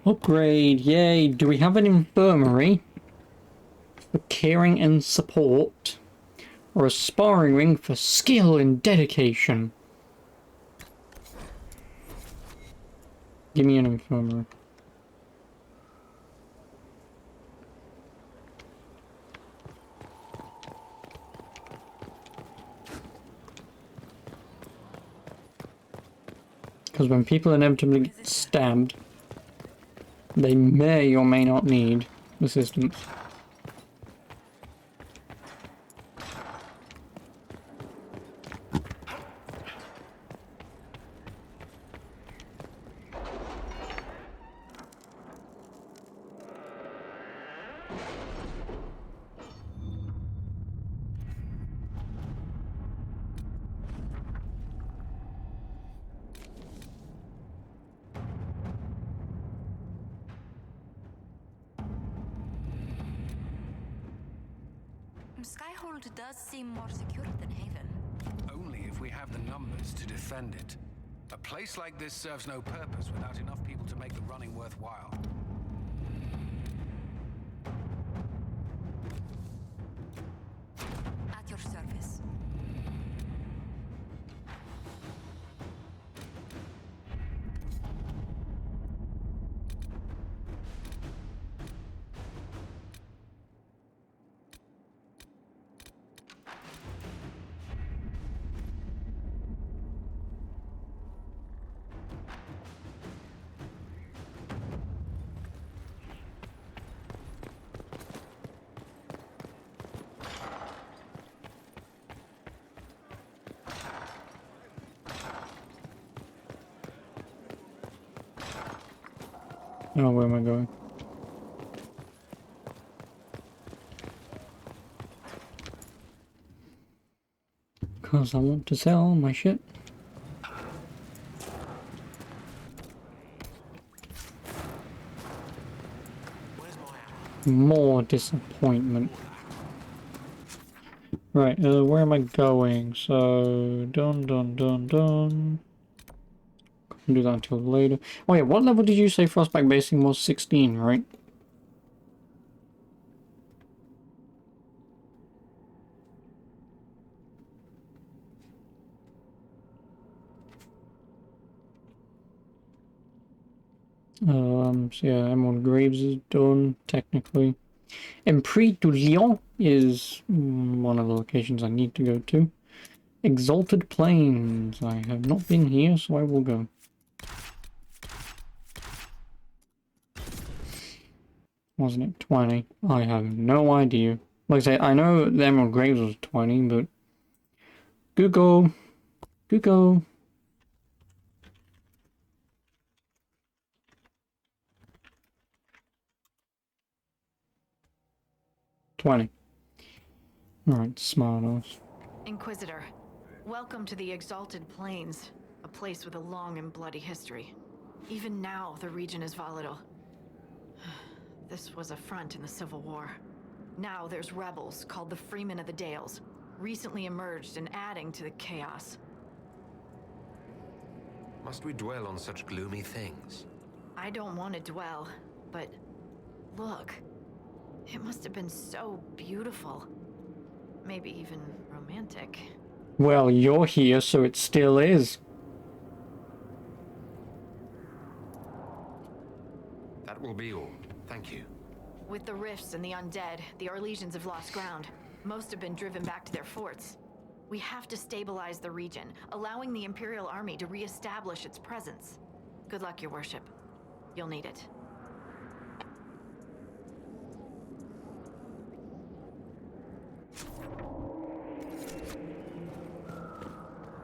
Upgrade, yay! Do we have an infirmary? For caring and support? Or a sparring ring for skill and dedication? Give me an infirmary. Because when people inevitably get stabbed, they may or may not need assistance. Skyhold does seem more secure than Haven. Only if we have the numbers to defend it. A place like this serves no purpose without enough people to make the running worthwhile. At your service. Oh, where am I going? Because I want to sell my shit. More disappointment. Right, where am I going? So, dun. Can do that until later. Oh yeah, what level did you say Frostback basing was? 16, right? So yeah, Emerald Graves is done, technically. And Prix du Lion is one of the locations I need to go to. Exalted Plains. I have not been here, so I will go. Wasn't it 20? I have no idea. Like I say, I know the Emerald Graves was 20, but... Google. 20. Alright, smart ass. Inquisitor, welcome to the Exalted Plains, a place with a long and bloody history. Even now, the region is volatile. This was a front in the Civil War. Now there's rebels called the Freemen of the Dales, recently emerged and adding to the chaos. Must we dwell on such gloomy things? I don't want to dwell, but look. It must have been so beautiful. Maybe even romantic. Well, you're here, so it still is. That will be all. Thank you. With the rifts and the undead, the Arlesians have lost ground. Most have been driven back to their forts. We have to stabilize the region, allowing the Imperial Army to re-establish its presence. Good luck, Your Worship. You'll need it.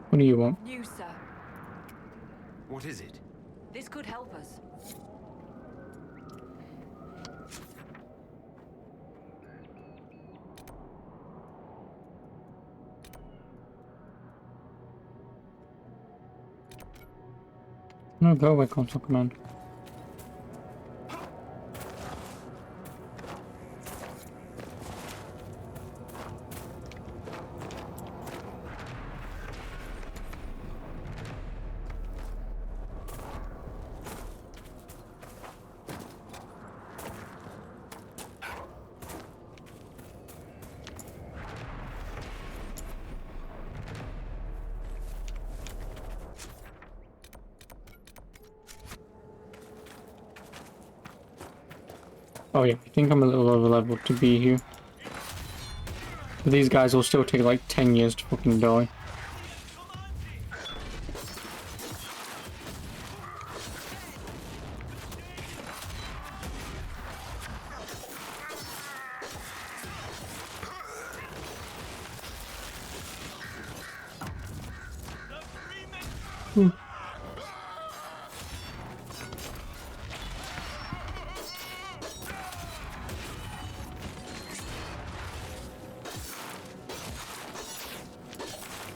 What do you want? News, sir. What is it? This could help us. No, go away, console command. Oh yeah, I think I'm a little over leveled to be here. But these guys will still take like 10 years to fucking die.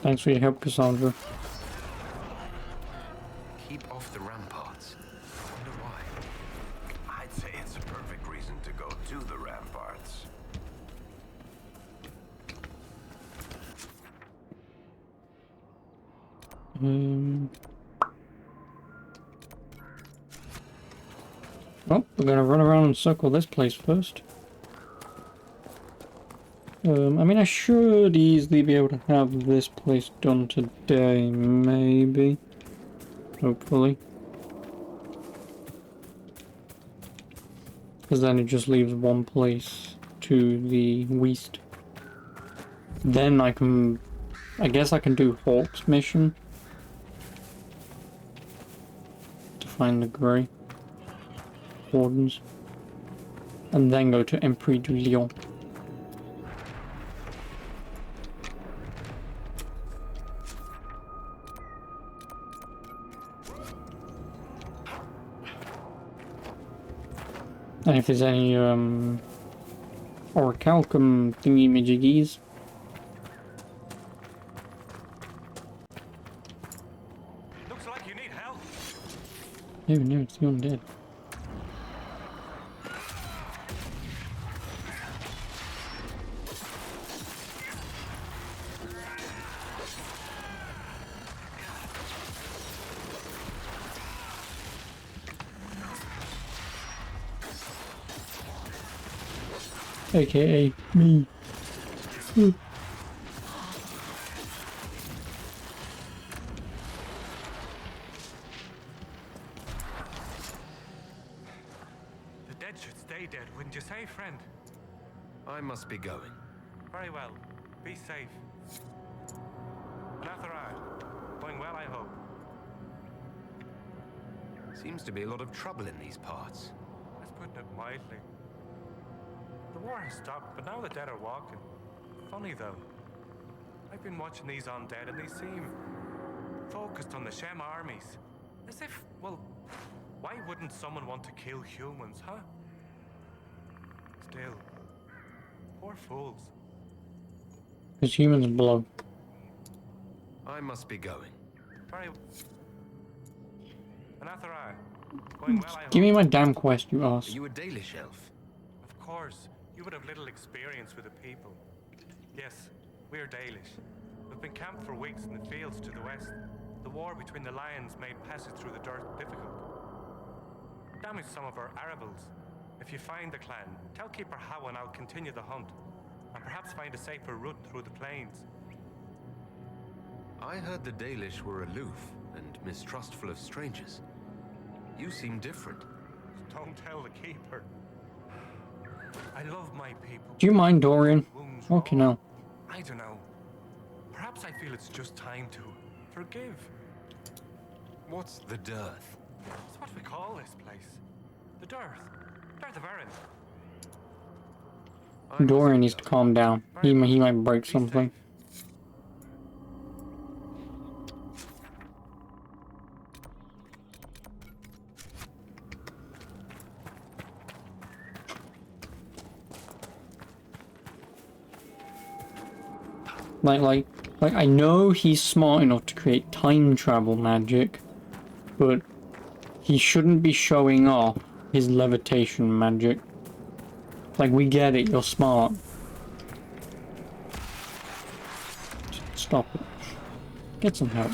Thanks for your help, Cassandra. Keep off the ramparts. I wonder why. I'd say it's a perfect reason to go to the ramparts. Oh, we're gonna run around and circle this place first. I mean, I should easily be able to have this place done today, maybe. Hopefully. Because then it just leaves one place to the west. Then I guess I can do Hawk's mission. To find the Grey Wardens. And then go to Empire du Lion. And if there's any, orichalcum thingy-majiggies. Looks like you need help. No, it's the undead. AKA me. The dead should stay dead, wouldn't you say, friend? I must be going. Very well. Be safe. Natharad, going well, I hope. Seems to be a lot of trouble in these parts. That's putting it mildly. The war has stopped, but now the dead are walking. Funny though. I've been watching these undead and they seem focused on the Shem armies. As if, well, why wouldn't someone want to kill humans, huh? Still, poor fools. Because humans blow. I must be going. Very Anathara, going well, I hope. Give me my damn quest, you Are ass. you a Dalish elf? Of course, you would have little experience with the people. Yes, we're Dalish. We've been camped for weeks in the fields to the west. The war between the lions made passage through the dirt difficult. Damaged some of our Arabals. If you find the clan, tell Keeper How and I'll continue the hunt, and perhaps find a safer route through the plains. I heard the Dalish were aloof and mistrustful of strangers. You seem different. Don't tell the Keeper. I love my people. Do you mind, Dorian? Wounds Okay, raw. no. I don't know. Perhaps I feel it's just time to forgive. What's the dearth? It's what we call this place. The Dearth. Dearth of Erin. Dorian needs to calm down. He might break something. Like, I know he's smart enough to create time travel magic, but he shouldn't be showing off his levitation magic. Like, we get it, you're smart. Stop it. Get some help.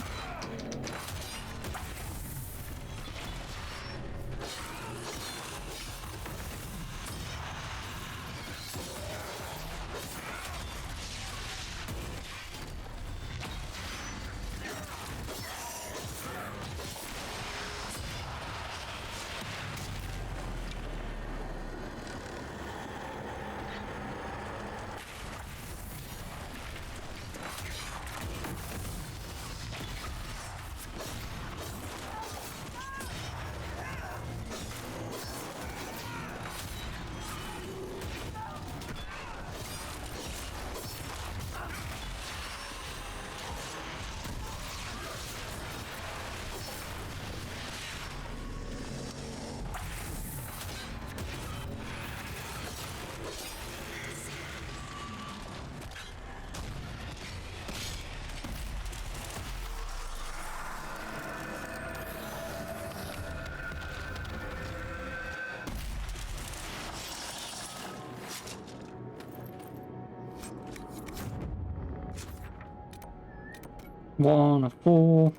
One of 4.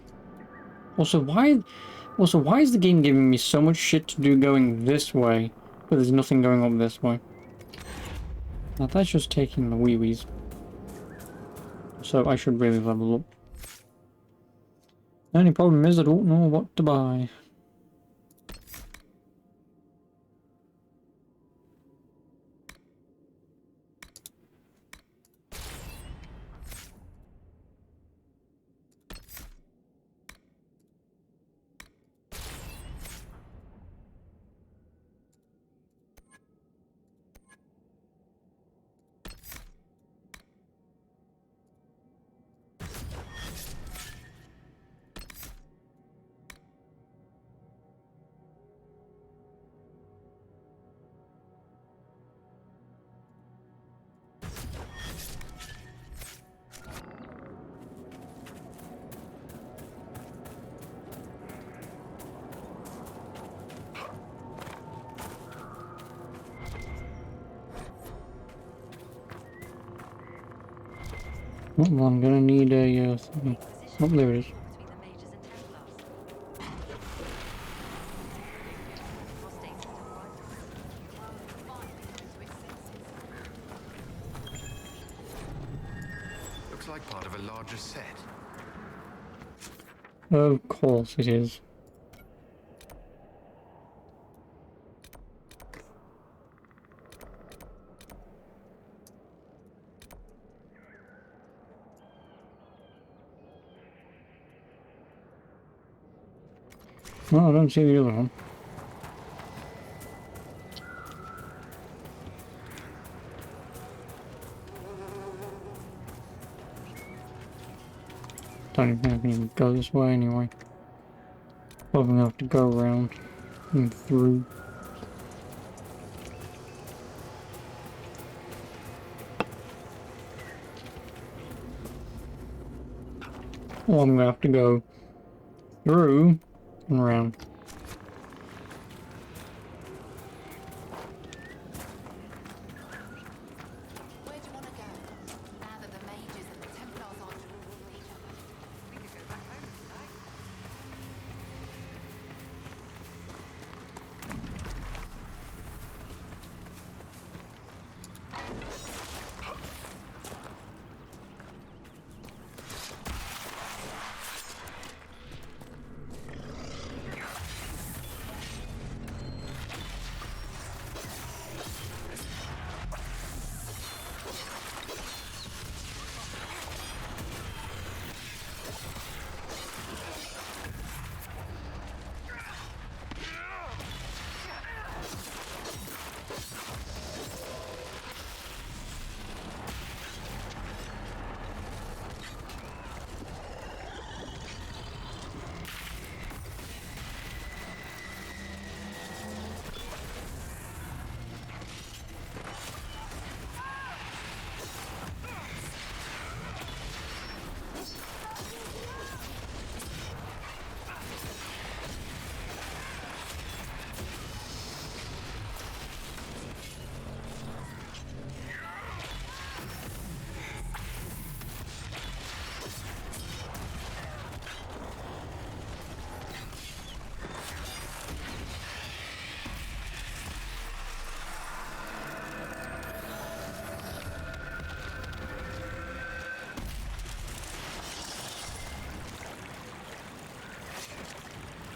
Also, why is the game giving me so much shit to do going this way, but there's nothing going up this way? Now that's just taking the wee-wees. So I should really level up. The only problem is I don't know what to buy. Well, I'm gonna need a thing. Oh, there it is. Looks like part of a larger set. Of course it is. Well, I don't see the other one. Don't even think I can even go this way anyway. Probably gonna have to go around and through. Or I'm gonna have to go through and around. Where do you want to go? Now that the mages and the Templars aren't rules with each other. We could go back home tonight.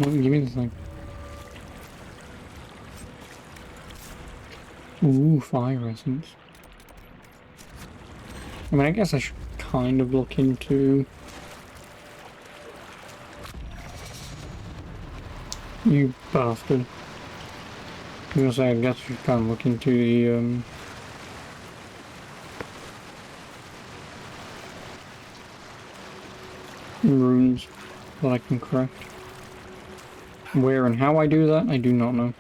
Give me the thing. Ooh, fire essence. I mean, I guess I should kind of look into... You bastard. I was gonna say, I guess I should kind of look into the, runes that I can craft. Where and how I do that, I do not know.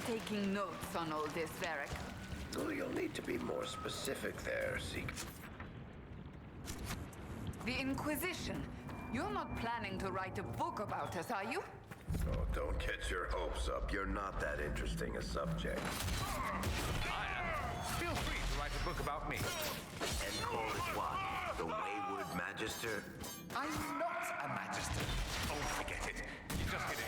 Taking notes on all this, Varric. Oh, you'll need to be more specific there, Zeke. The Inquisition. You're not planning to write a book about us, are you? Oh, don't get your hopes up. You're not that interesting a subject. I am. Feel free to write a book about me. And call it what? The Wayward Magister? I'm not a magister. Oh, forget it. You just get it.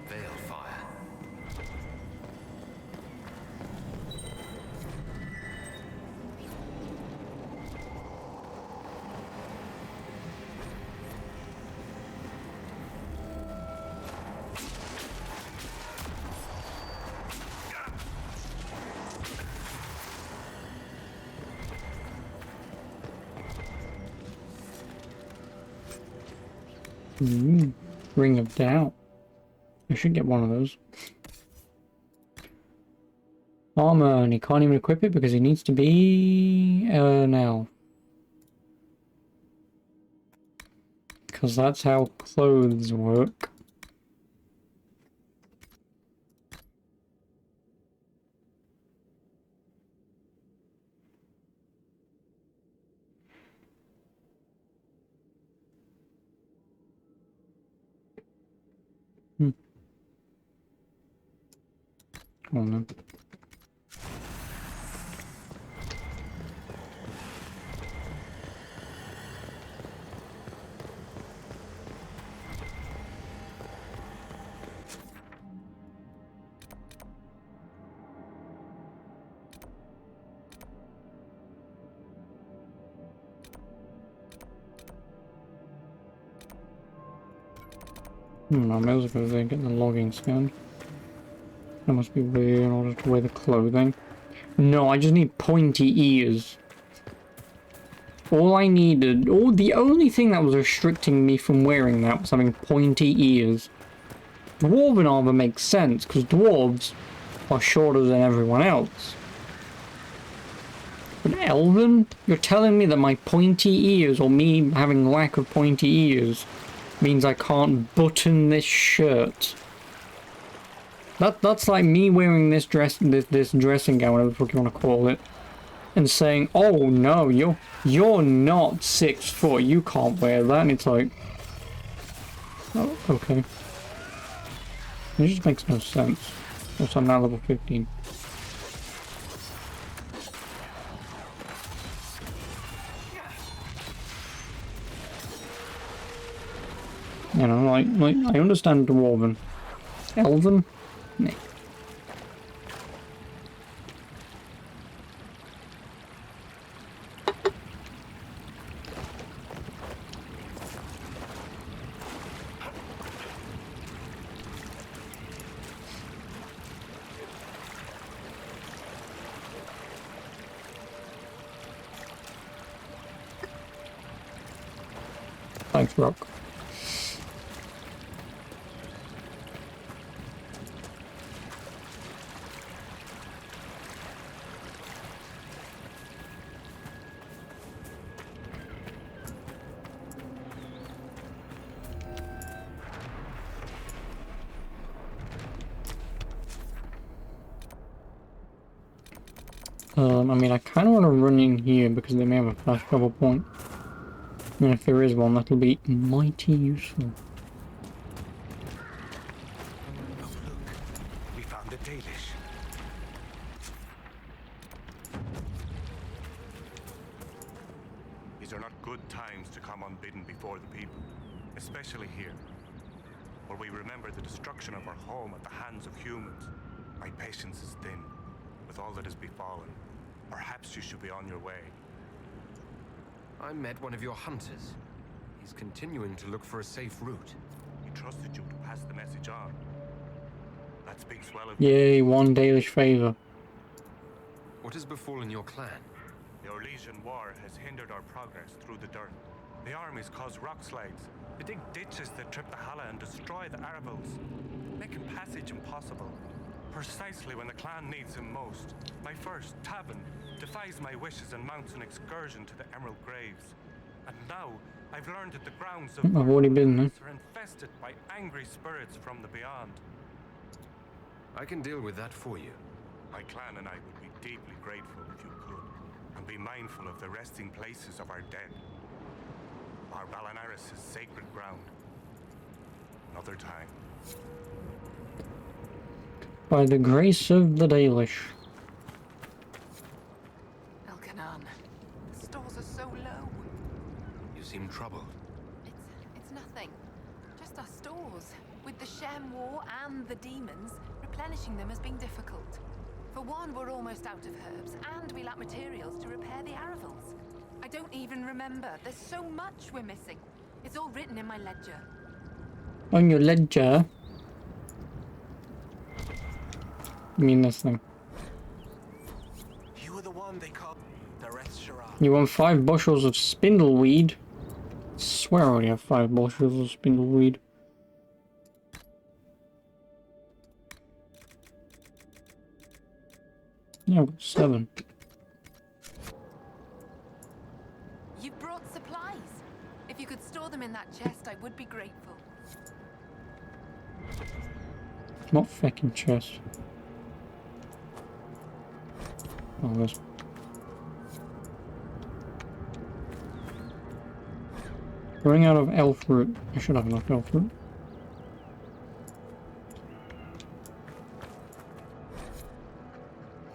Veil fire. Ring of Doubt. I should get one of those. Armor, and he can't even equip it because he needs to be now. Because that's how clothes work. Come on then. I may as well go there and get the logging scan. That must be weird in order to wear the clothing. No, I just need pointy ears. All I needed, the only thing that was restricting me from wearing that was having pointy ears. Dwarven armor makes sense, because dwarves are shorter than everyone else. But elven? You're telling me that my pointy ears, or me having lack of pointy ears, means I can't button this shirt. That's like me wearing this this dressing gown, whatever the fuck you want to call it, and saying, "Oh no, you're not 6 foot. You can't wear that." And it's like, oh, okay. It just makes no sense. Also, I'm now level 15. You know, like I understand dwarven. Elven? Nah. Thanks, Rock. I mean, I kind of want to run in here because they may have a fast travel point. And if there is one, that'll be mighty useful. Oh, look. We found the Dalish. These are not good times to come unbidden before the people, especially here, where we remember the destruction of our home at the hands of humans. My patience is thin, with all that has befallen. Perhaps you should be on your way. I met one of your hunters. He's continuing to look for a safe route. He trusted you to pass the message on. That speaks well of Yay, one Dalish favour. What has befallen your clan? The Orlesian War has hindered our progress through the dirt. The armies cause rock slides. They dig ditches that trip the Hala and destroy the Arabels, making passage impossible. Precisely when the clan needs him most, my first, Tabin, defies my wishes and mounts an excursion to the Emerald Graves. And now, I've learned that the grounds of I've already been there. are infested by angry spirits from the beyond. I can deal with that for you. My clan and I would be deeply grateful if you could, and be mindful of the resting places of our dead. Our Balanaris is sacred ground. Another time. By the grace of the Dalish. Elkanan, the stores are so low. You seem troubled. It's nothing. Just our stores. With the Shem War and the demons, replenishing them has been difficult. For one, we're almost out of herbs, and we lack materials to repair the Aravals. I don't even remember. There's so much we're missing. It's all written in my ledger. On your ledger? You mean this thing? You were the one they called Dareth Shara. You want 5 bushels of spindleweed? I swear I already have 5 bushels of spindleweed. Yeah, I've got 7. You've brought supplies. If you could store them in that chest, I would be grateful. Not feckin' chest. Oh, there's... Running out of elf root. I should have enough elf root.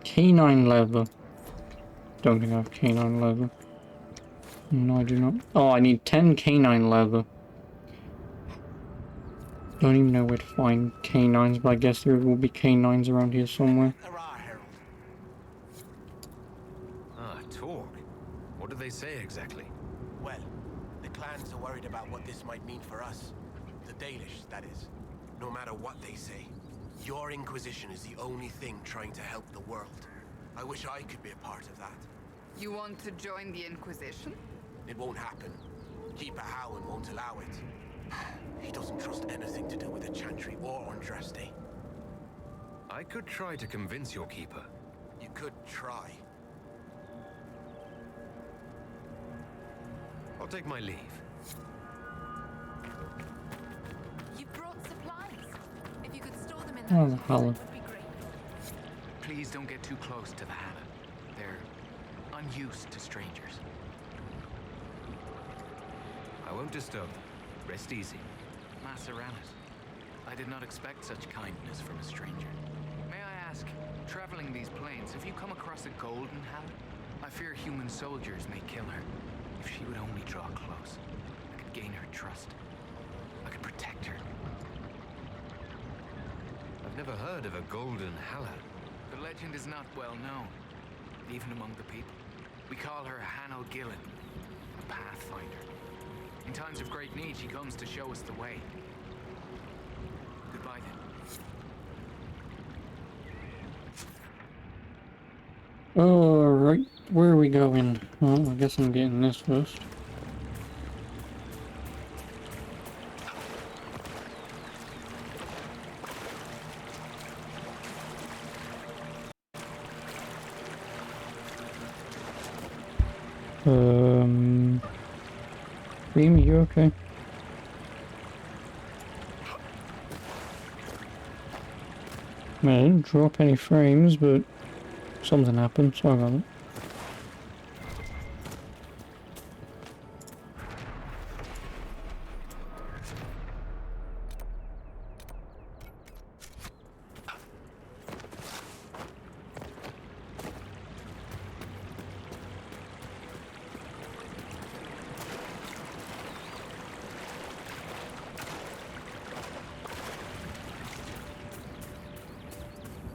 Canine leather. Don't think I have canine leather. No, I do not. Oh, I need 10 canine leather. Don't even know where to find canines, but I guess there will be canines around here somewhere. Ah, talk. What do they say exactly? Well, the clans are worried about what this might mean for us. The Dalish, that is. No matter what they say, your Inquisition is the only thing trying to help the world. I wish I could be a part of that. You want to join the Inquisition? It won't happen. Keeper Howland won't allow it. He doesn't trust anything to do with the Chantry or Andraste. I could try to convince your keeper. You could try. I'll take my leave. You brought supplies. If you could store them in Oh, that the chest, hell. it would be great. Please don't get too close to the Hannah. They're unused to strangers. I won't disturb them. Rest easy. Maseranis, I did not expect such kindness from a stranger. May I ask, traveling these plains, have you come across a golden Hannah? I fear human soldiers may kill her. If she would only draw close, I could gain her trust. I could protect her. I've never heard of a golden Halla. The legend is not well known, even among the people. We call her Hanel Gillen, a pathfinder. In times of great need, she comes to show us the way. Goodbye then. Alright, where are we going? Well, I guess I'm getting this first. Beam, you okay? I didn't drop any frames, but Something happened. Sorry about that.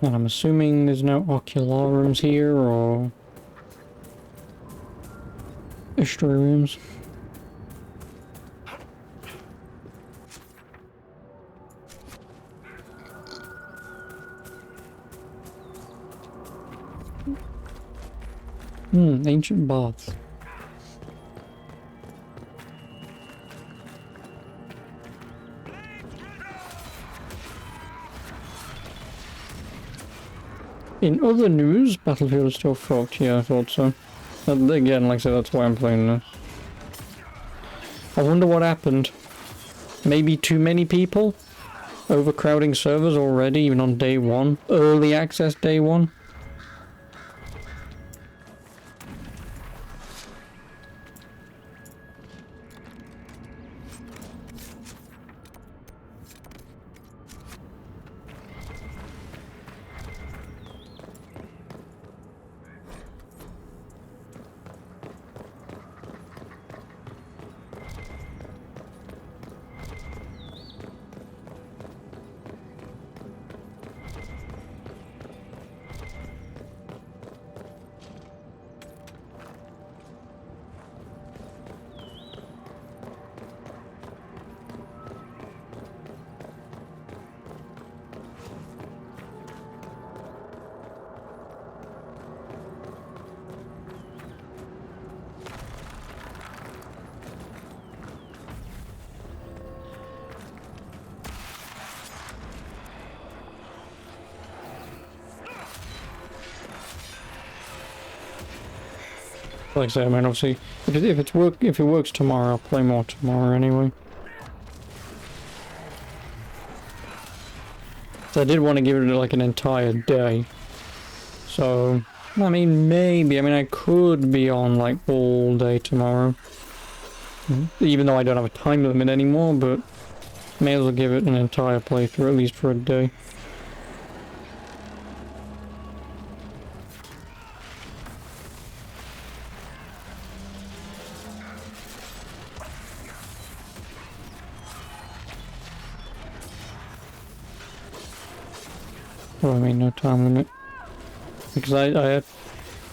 And I'm assuming there's no ocularums here or history rooms. Ancient baths. In other news, Battlefield is still fucked. Yeah, I thought so. Again, like I said, that's why I'm playing this. I wonder what happened. Maybe too many people? Overcrowding servers already, even on day one? Early access day one? Like I say, I mean, obviously, if it works tomorrow, I'll play more tomorrow anyway. So I did want to give it like an entire day. So, I mean, maybe. I mean, I could be on like all day tomorrow. Even though I don't have a time limit anymore, but may as well give it an entire playthrough, at least for a day. Well, I mean, no time limit. Because I had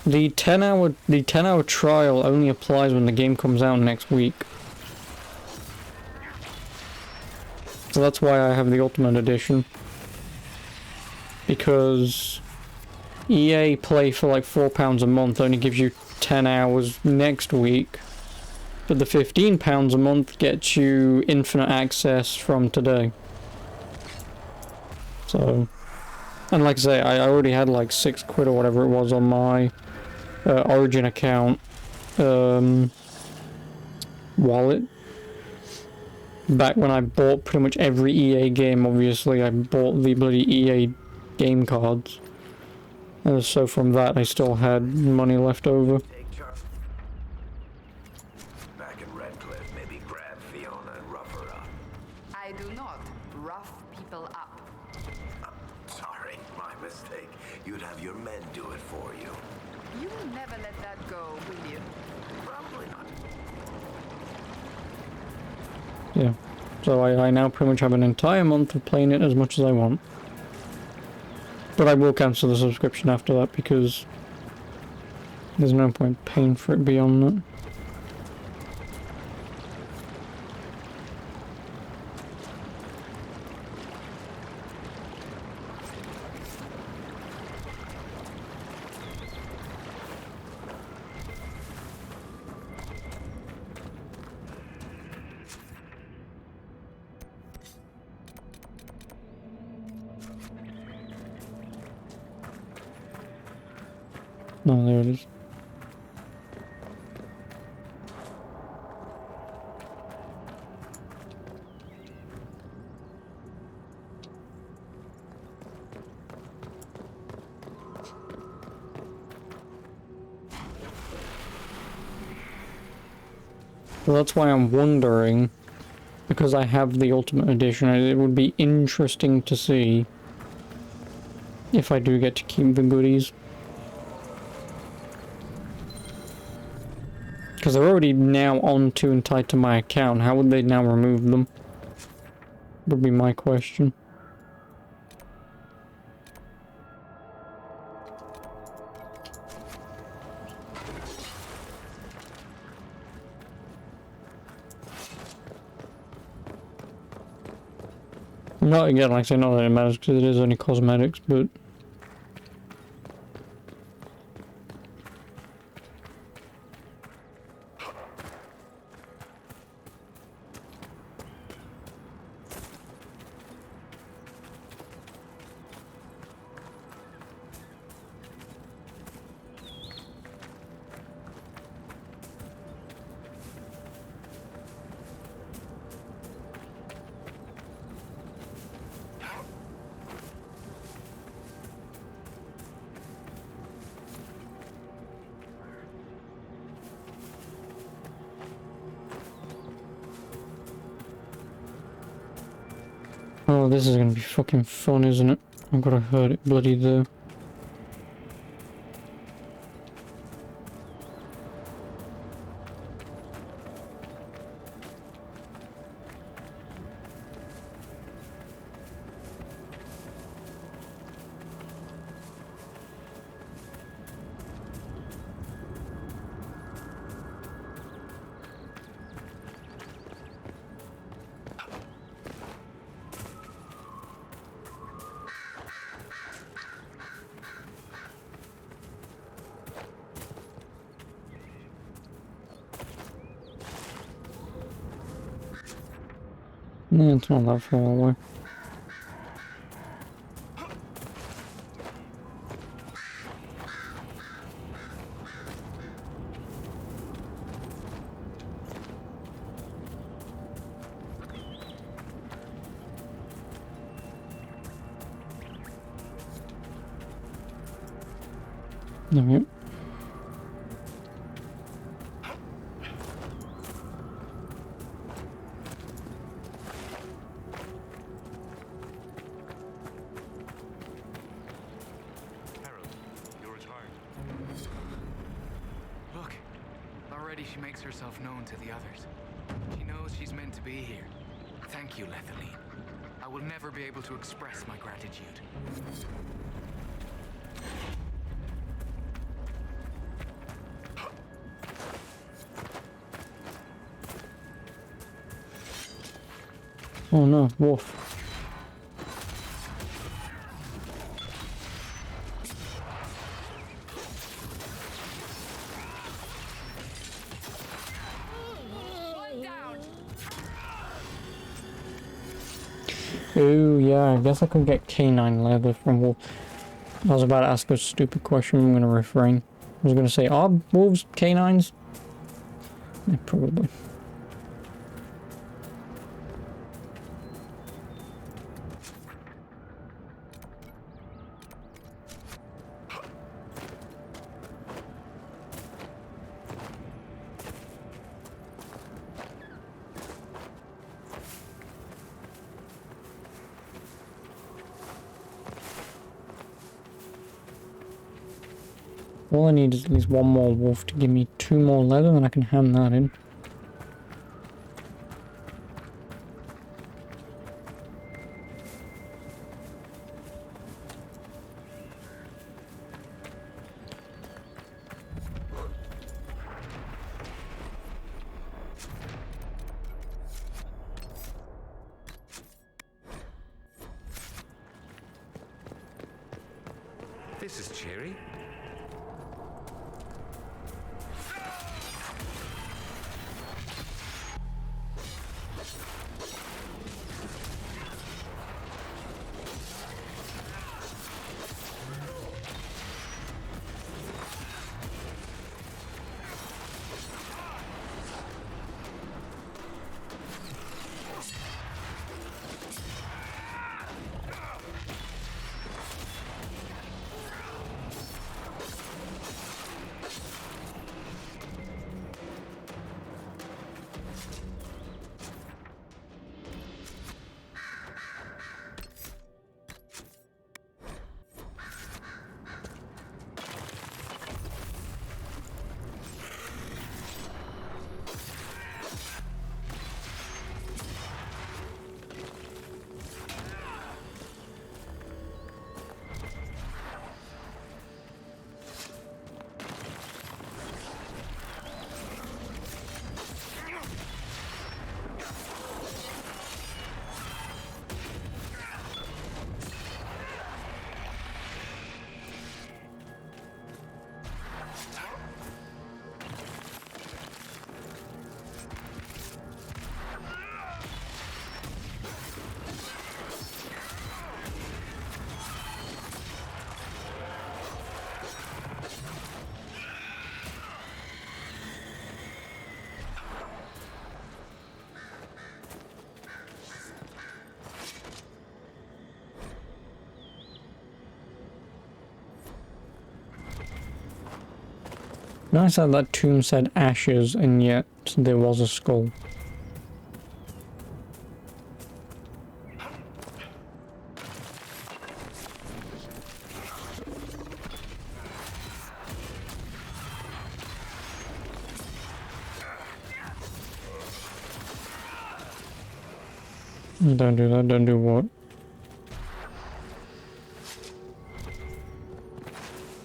the 10-hour trial only applies when the game comes out next week. So that's why I have the Ultimate Edition. Because EA Play for like £4 a month only gives you 10 hours next week. But the £15 a month gets you infinite access from today. So... And like I say, I already had like £6 or whatever it was on my Origin account wallet. Back when I bought pretty much every EA game, obviously, I bought the bloody EA game cards. So from that, I still had money left over. Back in Redcliffe, maybe grab Fiona and rough her up. I do not rough people up. Sorry, my mistake. You'd have your men do it for you. You will never let that go, will you? Probably not. Yeah. So I now pretty much have an entire month of playing it as much as I want. But I will cancel the subscription after that because there's no point paying for it beyond that. No, there it is. So that's why I'm wondering, because I have the Ultimate Edition, it would be interesting to see if I do get to keep the goodies. Because they're already now onto and tied to my account, how would they now remove them? Would be my question. Not again, like I say, not that it matters because it is only cosmetics, but oh, this is gonna be fucking fun, isn't it? I've gotta hurt it bloody there. No, it's not that far away. There we go. Look, already she makes herself known to the others. She knows she's meant to be here. Thank you, Lethaline. I will never be able to express my gratitude. Oh no, wolf. Oh yeah, I guess I could get canine leather from wolf. I was about to ask a stupid question, I'm gonna refrain. I was gonna say, are wolves canines? Yeah, probably. All I need is at least one more wolf to give me 2 more leather, and I can hand that in. This is Cherry. Nice how that tomb said ashes, and yet there was a skull. Don't do that, don't do what?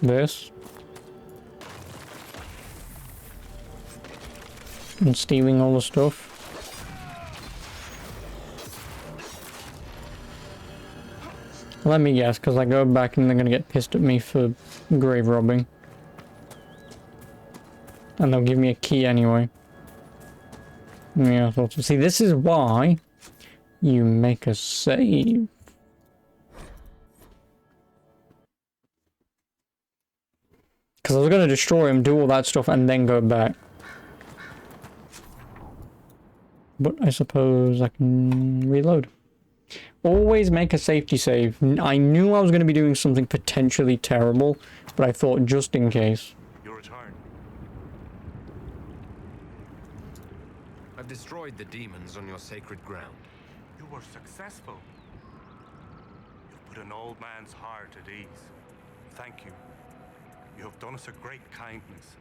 This? And stealing all the stuff? Let me guess, because I go back and they're gonna get pissed at me for grave robbing. And they'll give me a key anyway. Yeah, I thought so. See, this is why you make a save. Because I was going to destroy him, do all that stuff, and then go back. But I suppose I can reload. Always make a safety save. I knew I was going to be doing something potentially terrible, but I thought just in case. Your return. I've destroyed the demons on your sacred ground. You were successful. You've put an old man's heart at ease. Thank you. You have done us a great kindness.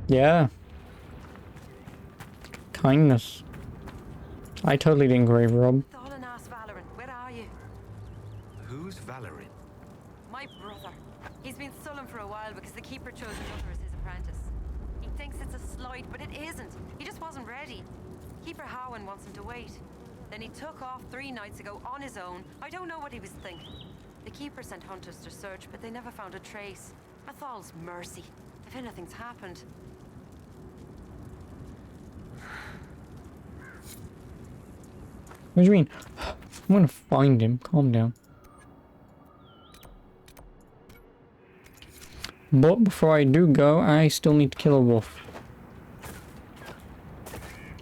Yeah. Kindness. I totally didn't grave rob. Stolen ass Valorant, where are you? Who's Valerie? My brother. He's been sullen for a while because the Keeper chose another as his apprentice. He thinks it's a slight, but it isn't. He just wasn't ready. Keeper Howen wants him to wait. Then he took off 3 nights ago on his own. I don't know what he was thinking. The Keeper sent hunters to search, but they never found a trace. Athal's mercy, if anything's happened. What do you mean? I'm gonna find him. Calm down. But before I do go, I still need to kill a wolf.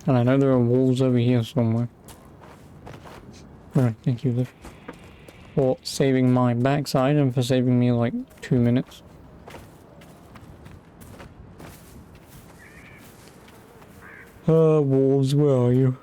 And I know there are wolves over here somewhere. Alright, thank you, Liv. For saving my backside and for saving me like 2 minutes. Wolves, where are you?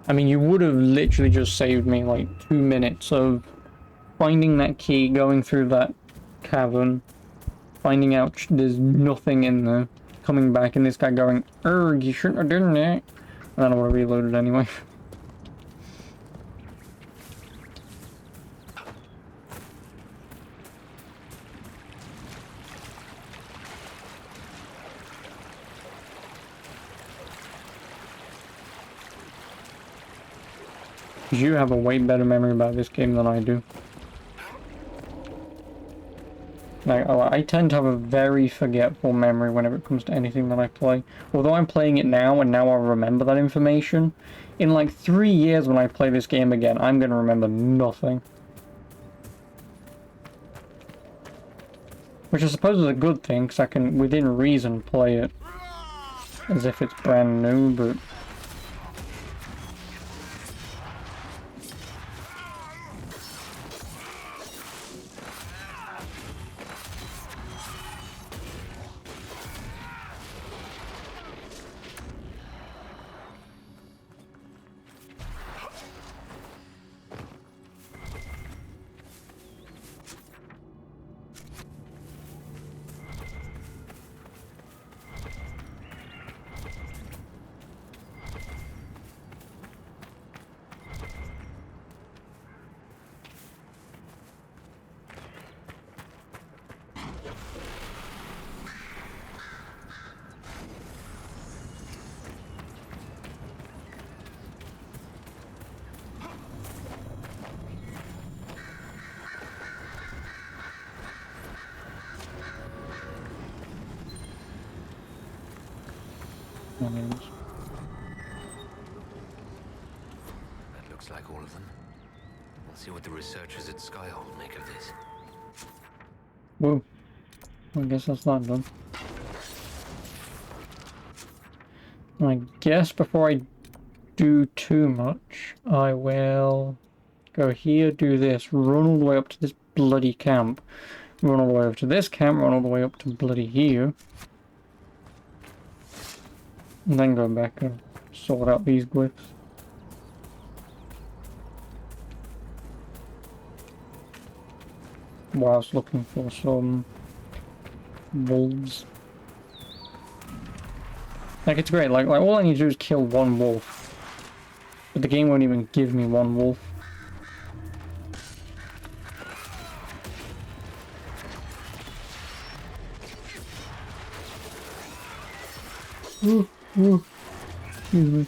I mean, you would have literally just saved me like 2 minutes of finding that key, going through that cavern, finding out there's nothing in there, coming back, and this guy going, "Erg, you shouldn't have done that." And then I would have reloaded anyway. You have a way better memory about this game than I do. Like, I tend to have a very forgetful memory whenever it comes to anything that I play. Although I'm playing it now and now I remember that information, in like 3 years when I play this game again, I'm going to remember nothing. Which I suppose is a good thing, because I can, within reason, play it as if it's brand new, but... That looks like all of them. We'll See what the researchers at Skyhold make of this. Whoa. I guess that's not done. I guess before I do too much, I will go here, do this, run all the way up to this bloody camp, run all the way over to this camp, run all the way up to bloody here, and then go back and sort out these glyphs. Whilst looking for some wolves. Like, it's great, like all I need to do is kill one wolf. But the game won't even give me one wolf. Ooh, ooh. Excuse me.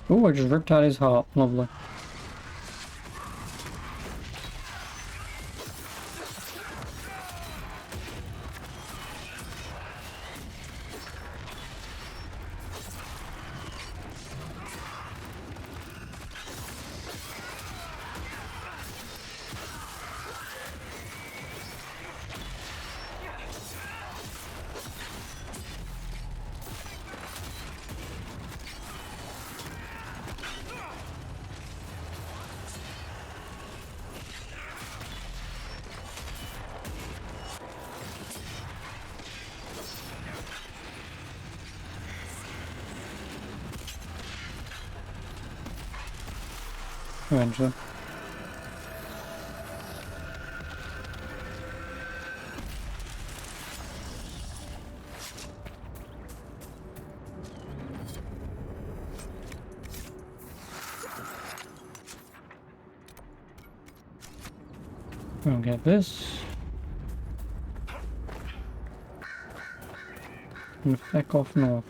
Ooh, I just ripped out his heart. Lovely. Eventually. We'll get this. And feck off north.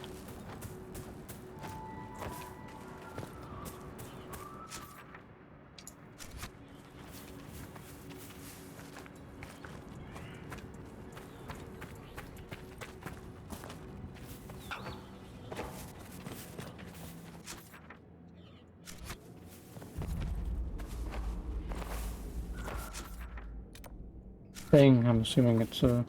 Thing, I'm assuming it's oh.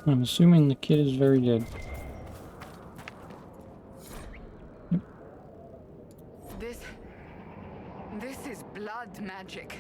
I'm assuming the kid is very dead. This is blood magic.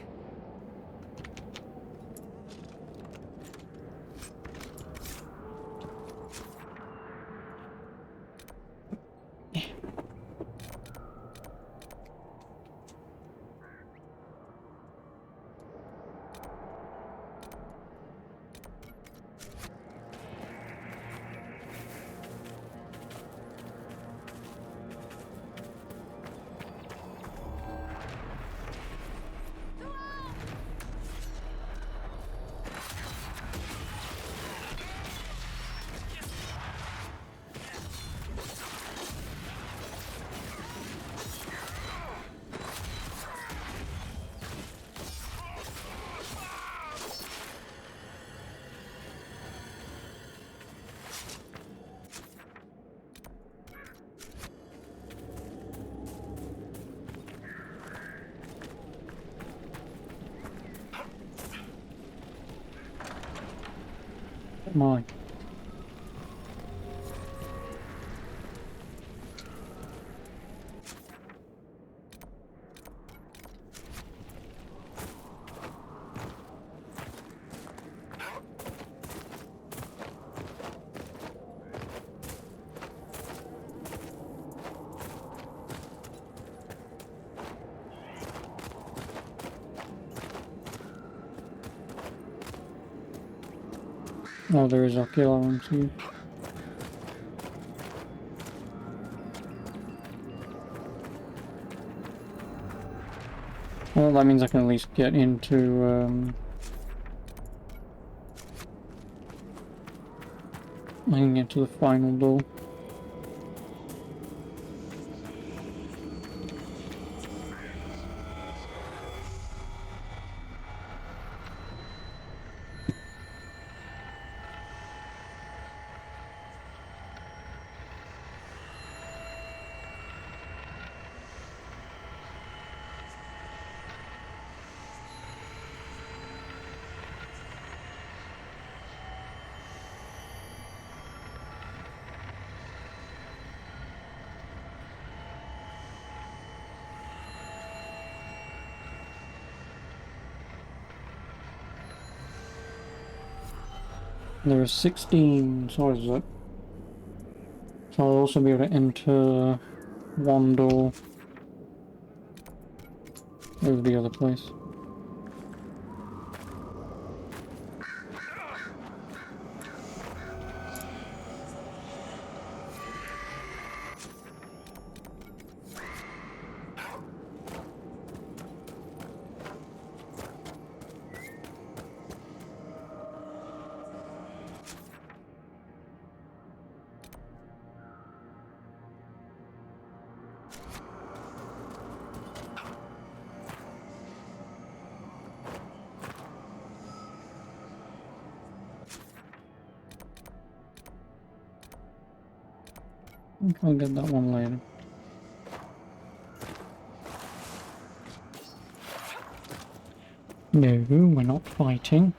Mine. Oh, there is a killer one too. Well, that means I can at least get into, I can get to the final door. There are 16 sides of it. So I'll also be able to enter one door over the other place. I think I'll get that one later. No, we're not fighting.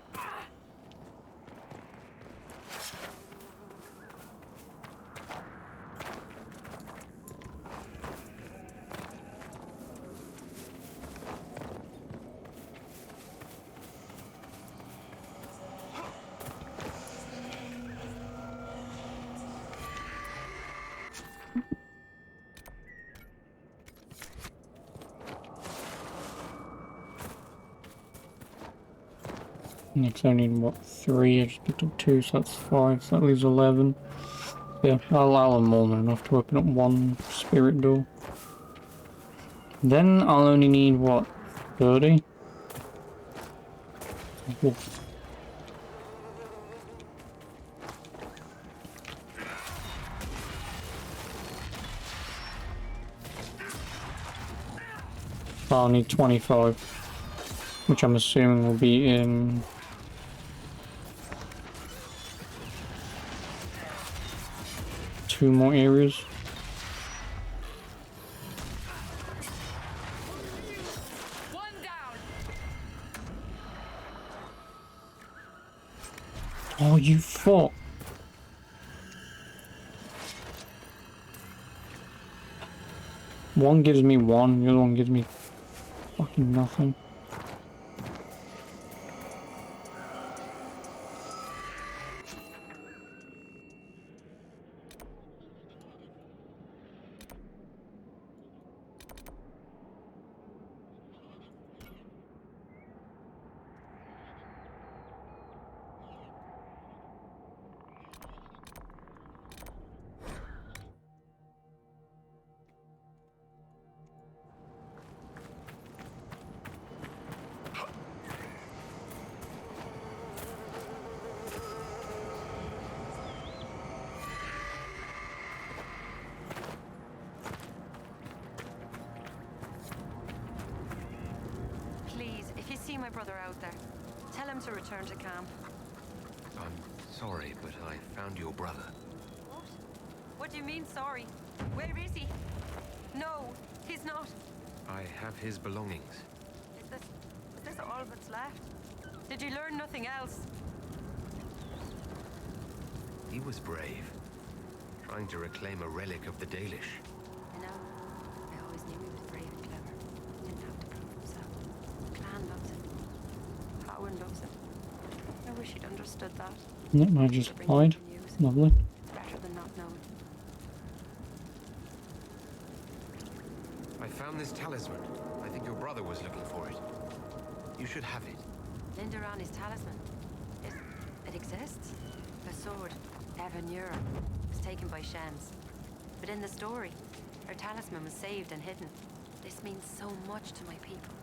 Next I need, what, 3? I just picked up 2, so that's 5, so that leaves 11. Yeah, I'll allow them more than enough to open up one spirit door. Then I'll only need, what, 30? Oof. I'll need 25, which I'm assuming will be in... two more areas. One down. Oh, you fuck. One gives me one, the other one gives me fucking nothing. Please, if you see my brother out there, tell him to return to camp. I'm sorry, but I found your brother. What? What do you mean, sorry? Where is he? No, he's not. I have his belongings. Is this all that's left? Did you learn nothing else? He was brave, trying to reclaim a relic of the Dalish. You know, I always knew he was brave and clever. Didn't have to prove himself. The clan loves him. Cowan loves him. I wish he'd understood that. Yep, I just lied. Lovely. Better than not knowing. I found this talisman. I think your brother was looking for it. You should have it. Lindarani's talisman. It exists? The sword, Evan Ura, was taken by Shems. But in the story, her talisman was saved and hidden. This means so much to my people.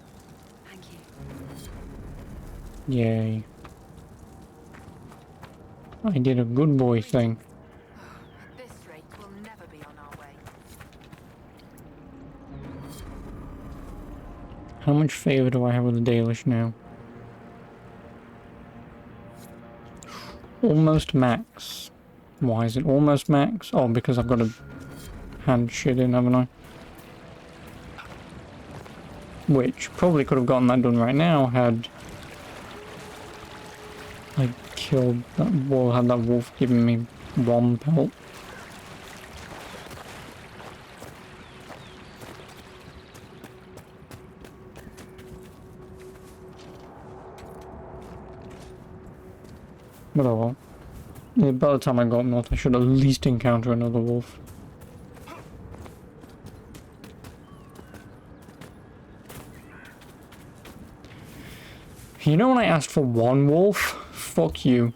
Thank you. Yay. I did a good boy thing. At this rate, we'll never be on our way. How much favor do I have with the Dalish now? Almost max. Why is it almost max? Oh, because I've got to hand shit in, haven't I? Which probably could have gotten that done right now had I killed that wolf, had that wolf given me one pelt. But oh well. Yeah, by the time I got north, I should at least encounter another wolf. You know when I asked for one wolf? Fuck you.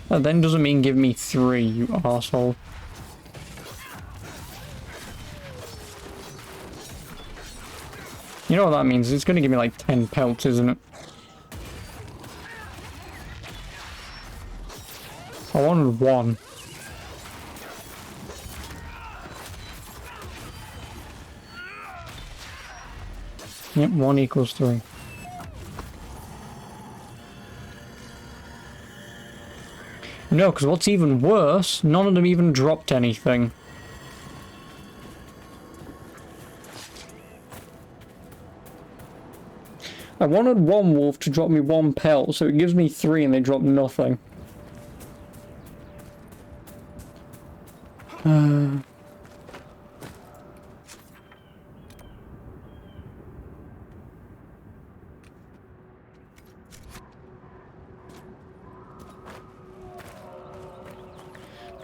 That then doesn't mean give me 3, you arsehole. You know what that means? It's gonna give me like 10 pelts, isn't it? I wanted 1. Yep, 1 equals 3. No, because what's even worse, none of them even dropped anything. I wanted 1 wolf to drop me 1 pelt, so it gives me 3 and they drop nothing.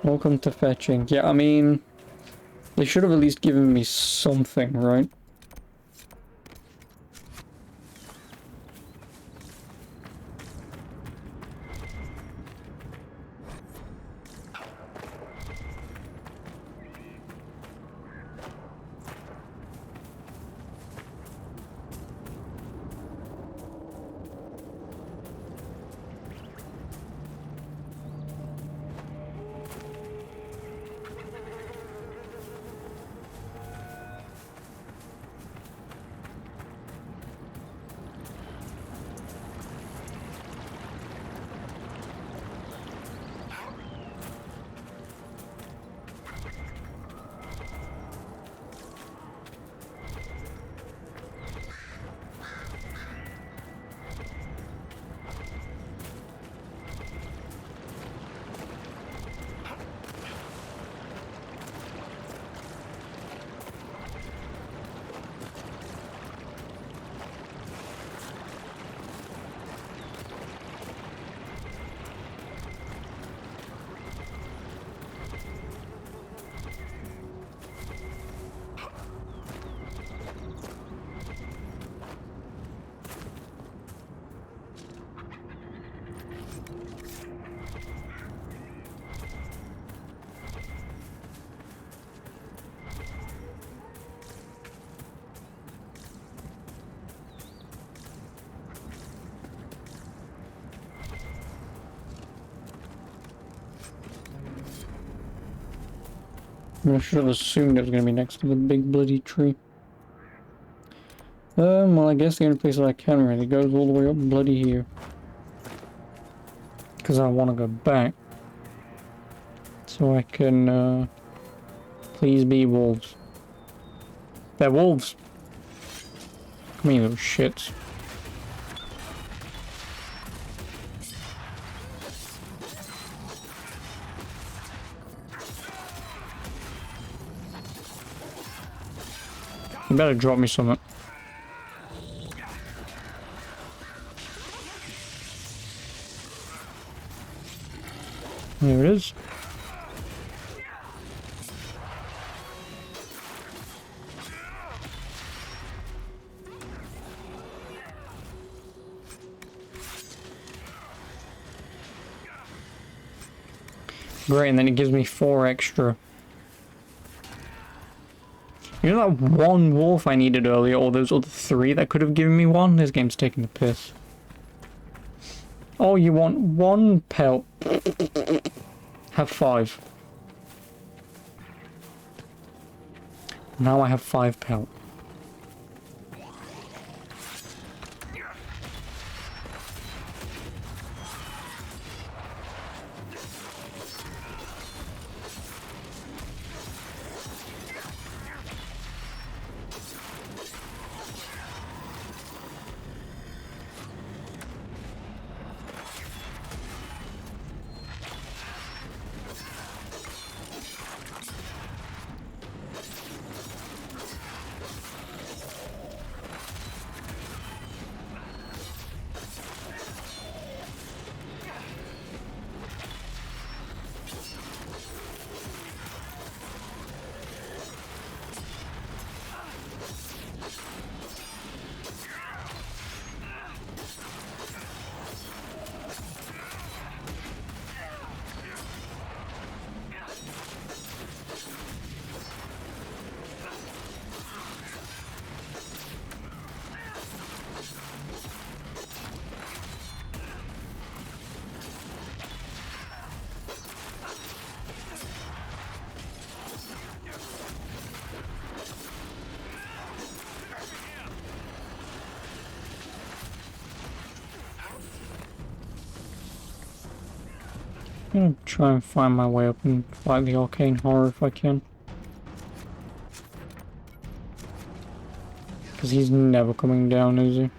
Welcome to fetching. Yeah, I mean, they should have at least given me something, right? I mean, I should have assumed it was going to be next to the big bloody tree. Well, I guess the only place that I can really go is all the way up bloody here. Because I want to go back. So I can, please be wolves. They're wolves! Come here, little shits. You better drop me something. There it is. Great, and then it gives me 4 extra. You know that one wolf I needed earlier, or those other 3 that could have given me 1? This game's taking the piss. Oh, you want 1 pelt? Have 5. Now I have 5 pelt. I'm gonna try and find my way up and fight the arcane horror if I can. Because he's never coming down, is he?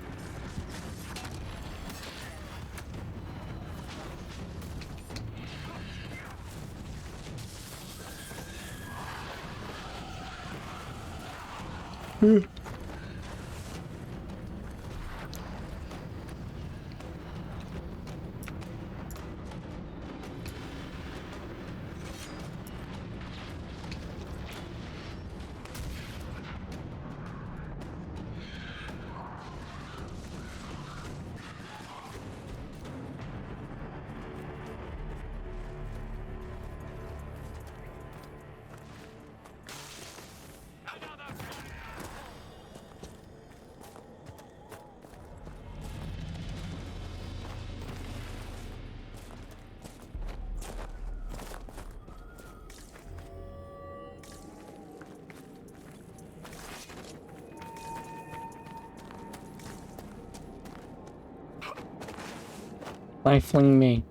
Rifling me.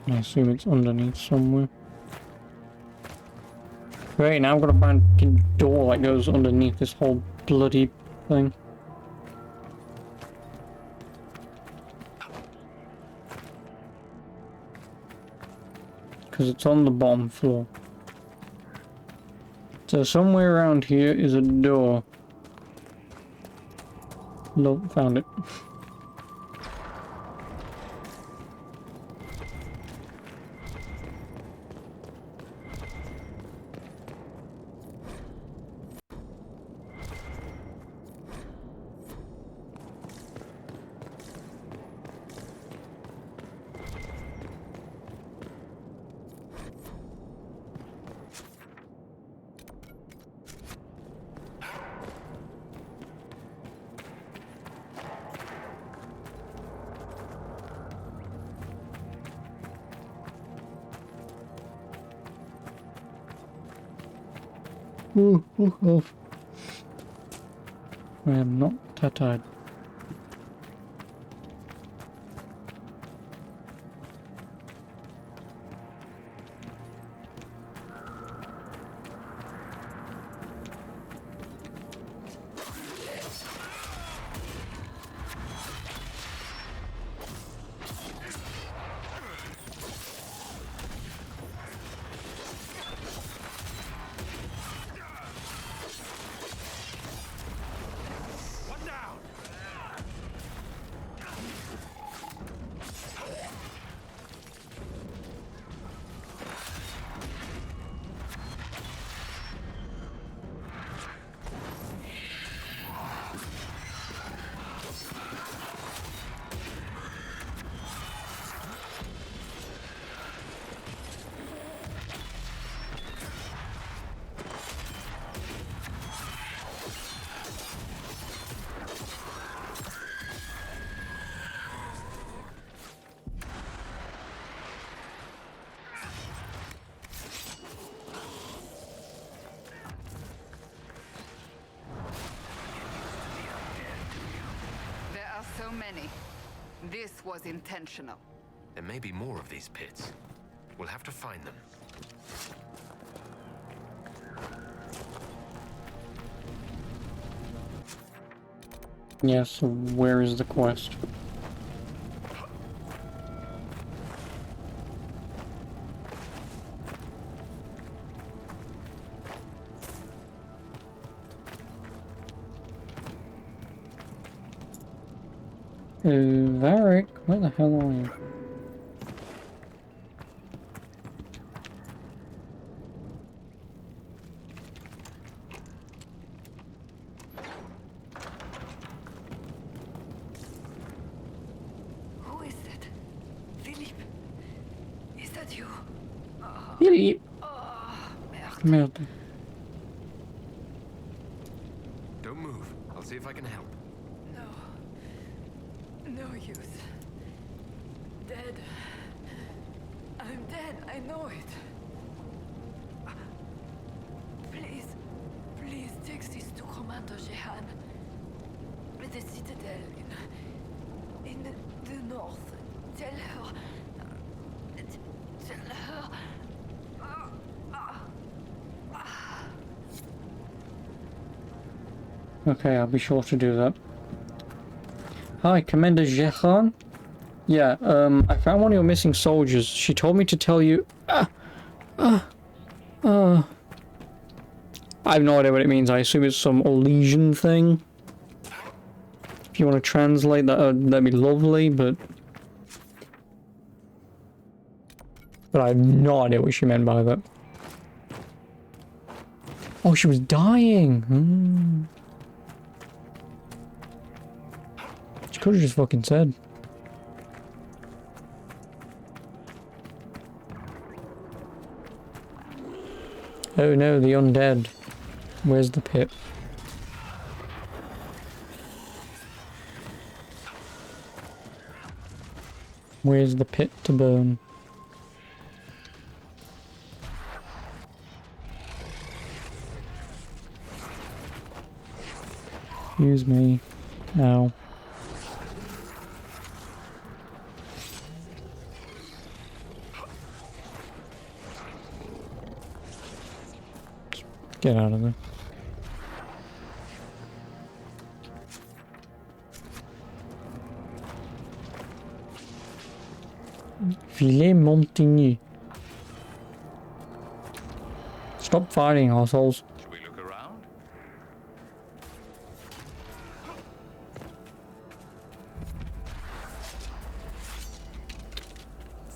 I assume it's underneath somewhere. Great, now I've got to find a door that goes underneath this whole bloody thing. Because it's on the bottom floor. So somewhere around here is a door. Nope, found it. I am not that tired. So many. This was intentional. There may be more of these pits. We'll have to find them. Yes, so where is the quest? Varric, where the hell are you? Who is it? Philippe? Is that you? Philippe! Merde. Merde. Don't move. I'll see if I can help. No use. Dead. I'm dead, I know it. Please take this to Commander Jehan. At the Citadel in the north. Tell her. Okay, I'll be sure to do that. Hi, Commander Jehan? Yeah, I found one of your missing soldiers. She told me to tell you... I have no idea what it means. I assume it's some Elysian thing. If you want to translate that, that'd be lovely, but... But I have no idea what she meant by that. Oh, she was dying! She could have just fucking said. Oh no, the undead. Where's the pit? Where's the pit to burn? Excuse me. Ow. Get out of there. Filet Montigny. Stop fighting, assholes. Should we look around?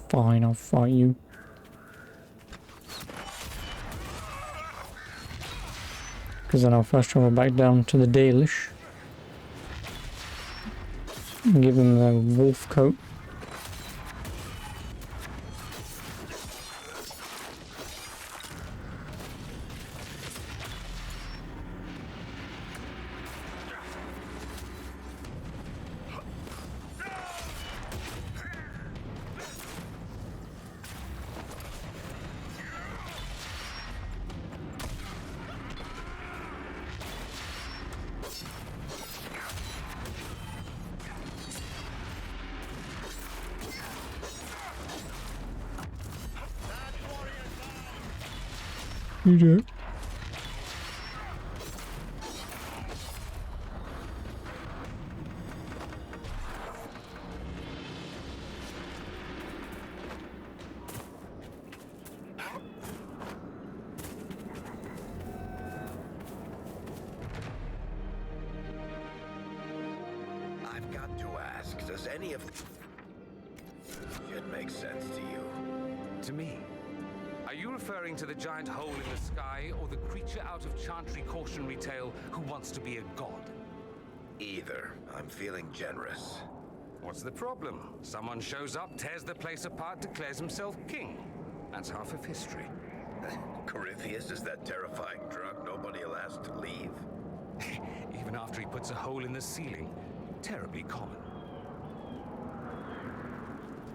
Fine, I'll fight you. Because then I'll fast travel back down to the Dalish. And give them the wolf coat. You do. I've got to ask, does any of it make sense to you? To me? Are you referring to the giant hole in the sky or the creature out of Chantry cautionary tale who wants to be a god? Either. I'm feeling generous. What's the problem? Someone shows up, tears the place apart, declares himself king. That's half of history. Corypheus is that terrifying drug nobody will ask to leave. Even after he puts a hole in the ceiling. Terribly common.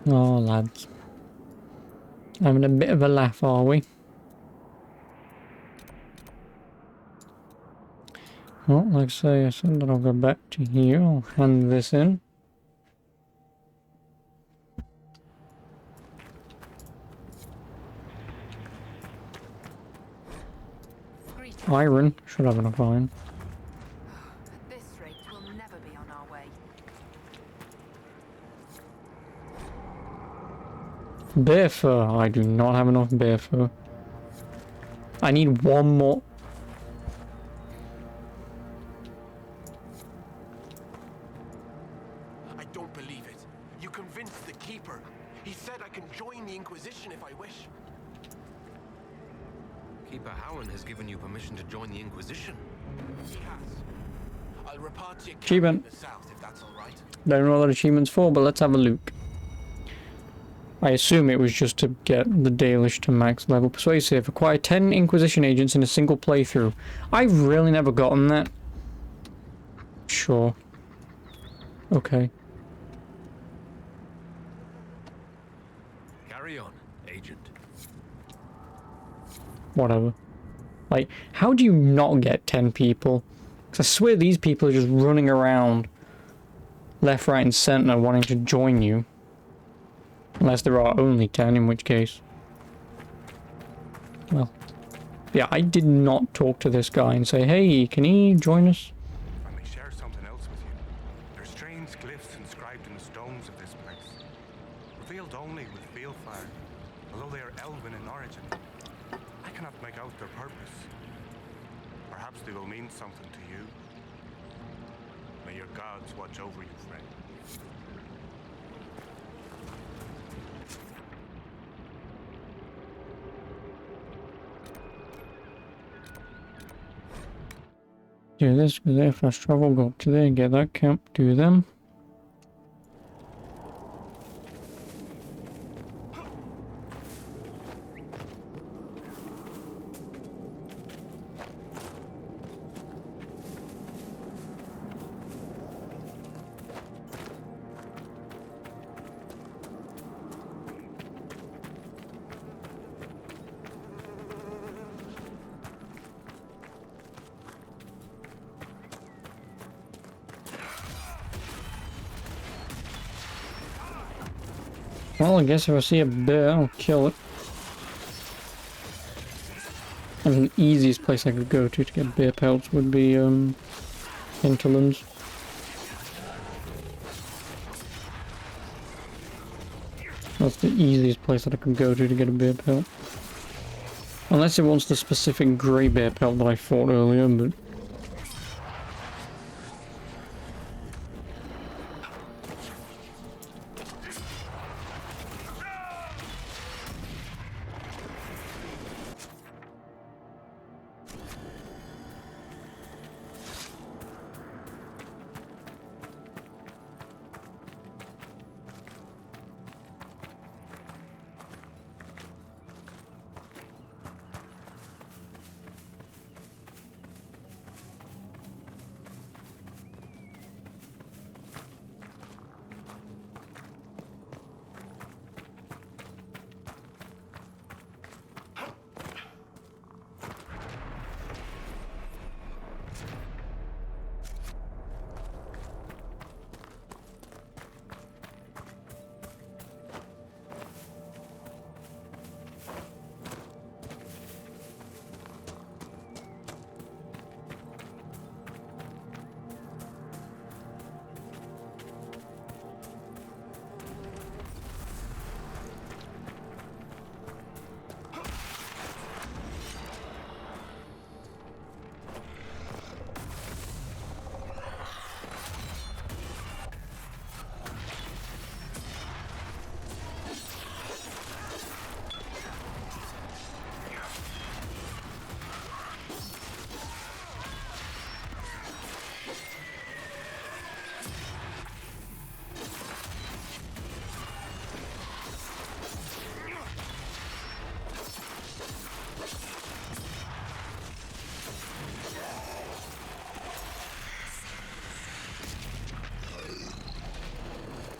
Oh, lads. Having a bit of a laugh, are we? Well, like I said that I'll go back to here. I'll hand this in. Iron. Should have enough iron. At this rate, we'll never be on our way. Bear fur. I do not have enough bear fur. I need one more. I don't believe it. You convinced the Keeper. He said I can join the Inquisition if I wish. Keeper Howen has given you permission to join the Inquisition. He has. I'll report to you Achievement. in the south if that's all right. Don't know what that achievement's for, but let's have a look. I assume it was just to get the Dalish to max level. Persuasive. Acquire 10 Inquisition agents in a single playthrough. I've really never gotten that. Sure. Okay. Carry on, agent. Whatever. Like, how do you not get 10 people? Because I swear these people are just running around left, right, and centre wanting to join you. Unless there are only 10, in which case. Well. Yeah, I did not talk to this guy and say, hey, can he join us? If I may share something else with you. There's strange glyphs inscribed in the stones of this place. Revealed only with balefire, although they are elven in origin. I cannot make out their purpose. Perhaps they will mean something to you. May your gods watch over you, friend. Do this, go there, fast travel, go up to there, get that camp, do them. Well, I guess if I see a bear, I'll kill it. I mean, the easiest place I could go to get bear pelts would be, hinterlands. That's the easiest place that I could go to get a bear pelt. Unless it wants the specific grey bear pelt that I fought earlier, but...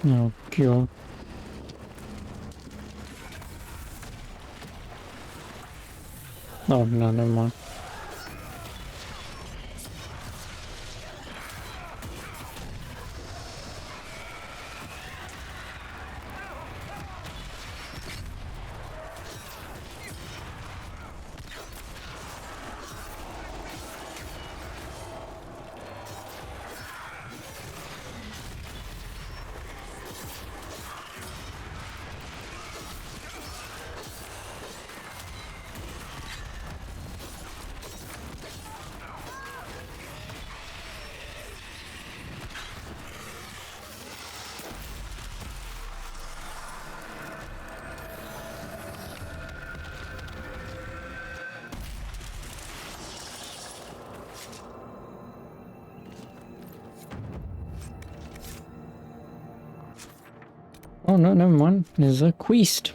Oh, God. Oh, no, never mind. Oh no, never mind. There's a quest.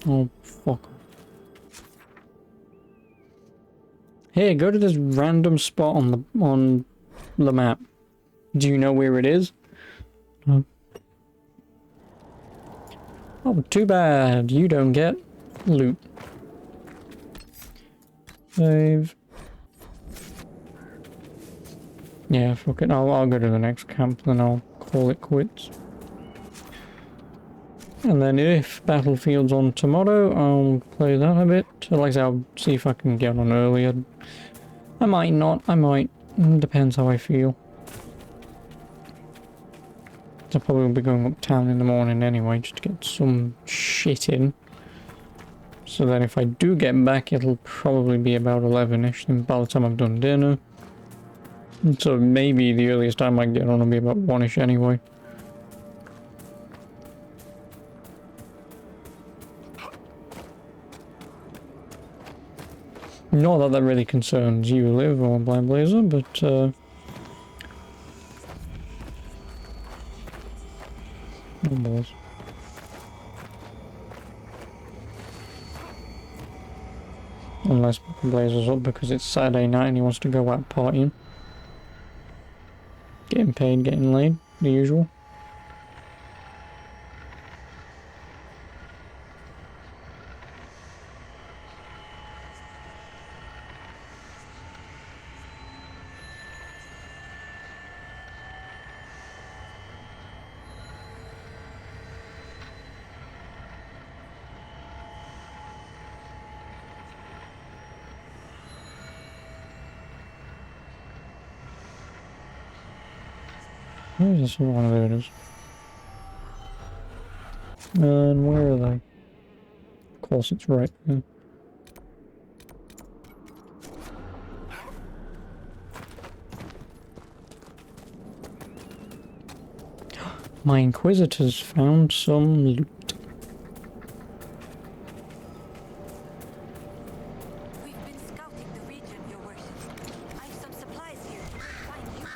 Oh fuck. Hey, go to this random spot on the map. Do you know where it is? No. Oh, too bad. You don't get loot. Save. Yeah, fuck it. I'll go to the next camp, then I'll call it quits. And then if Battlefield's on tomorrow, I'll play that a bit. Like I say, I'll see if I can get on earlier. I might not. I might. Depends how I feel. I'll probably be going uptown in the morning anyway, just to get some shit in. So that if I do get back, it'll probably be about 11ish, and by the time I've done dinner. So maybe the earliest time I get on will be about 1ish anyway. Not that that really concerns you, Liv, or Blind Blazer, but oh, balls. Unless Blazer's up because it's Saturday night and he wants to go out partying. Getting paid, getting laid, the usual. Where is this one? There it is. And where are they? Of course it's right there. My Inquisitors found some loot. We've been scouting the region, your worship. I've some supplies here. Find you.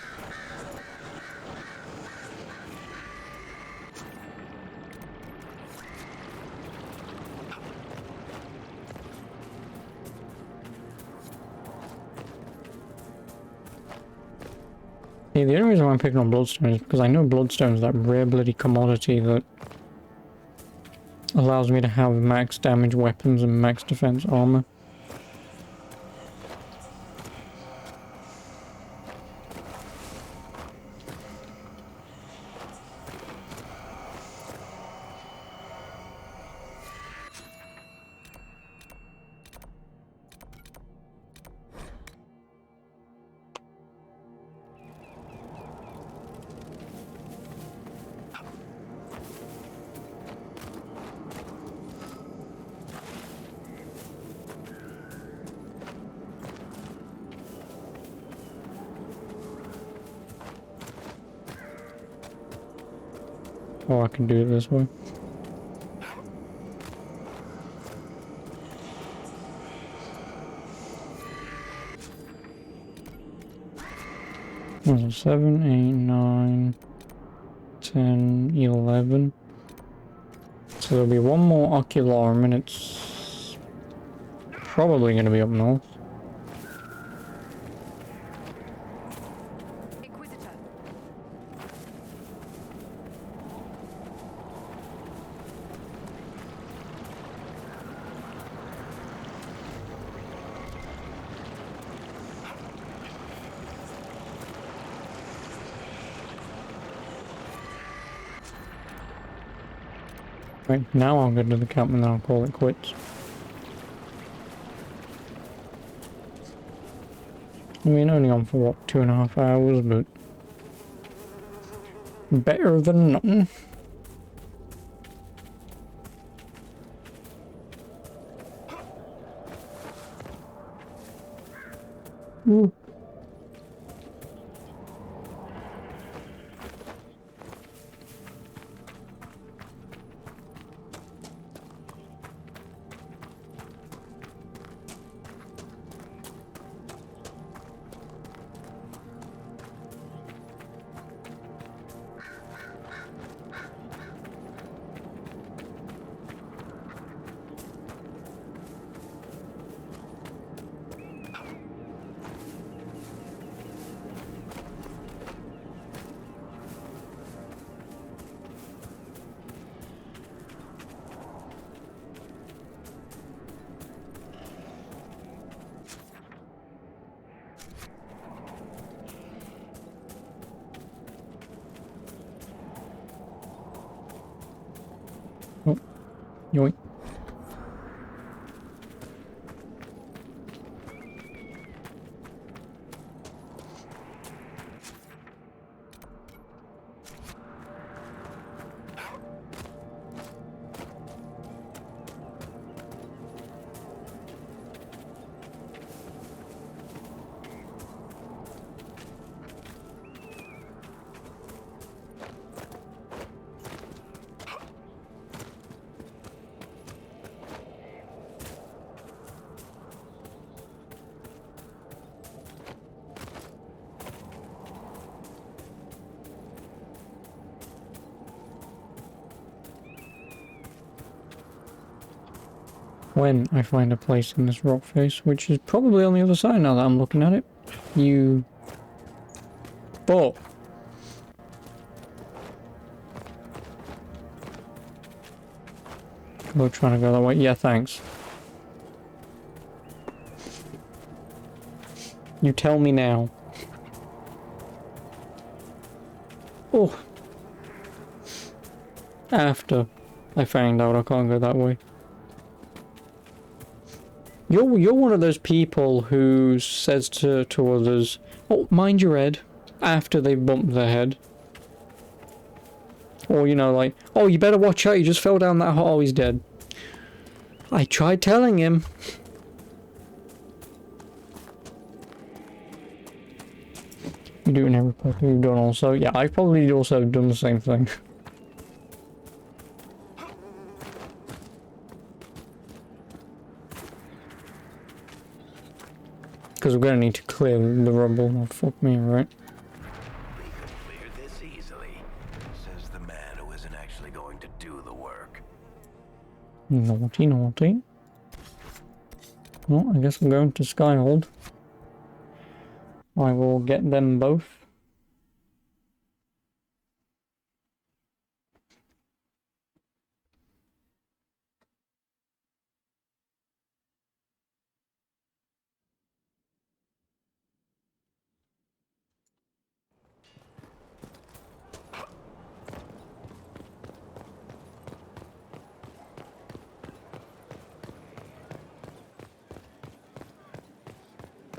Yeah, the only reason why I'm picking on Bloodstone is because I know Bloodstone is that rare bloody commodity that allows me to have max damage weapons and max defense armor. Oh, I can do it this way. Was it 7, 8, 9, 10, 11, So there'll be one more Ocularum and it's probably going to be up north. Inquisitor. Right, now I'll go to the camp and then I'll call it quits. I mean, only on for what, 2.5 hours, but better than nothing. Ooh. Oh, yoink. When I find a place in this rock face, which is probably on the other side now that I'm looking at it. You... But... We're trying to go that way. Yeah, thanks. You tell me now. Oh. After I found out I can't go that way. You're one of those people who says to others, "Oh, mind your head," after they've bumped their head. Or, you know, like, "Oh, you better watch out, you just fell down that hole, oh, he's dead." I tried telling him. You do it in every place you've done also. Yeah, I've probably also done the same thing. Because we're going to need to clear the rubble. Oh, fuck me, right? We could clear this easily, says the man who isn't actually going to do the work. Naughty, naughty. Well, I guess I'm going to Skyhold. I will get them both.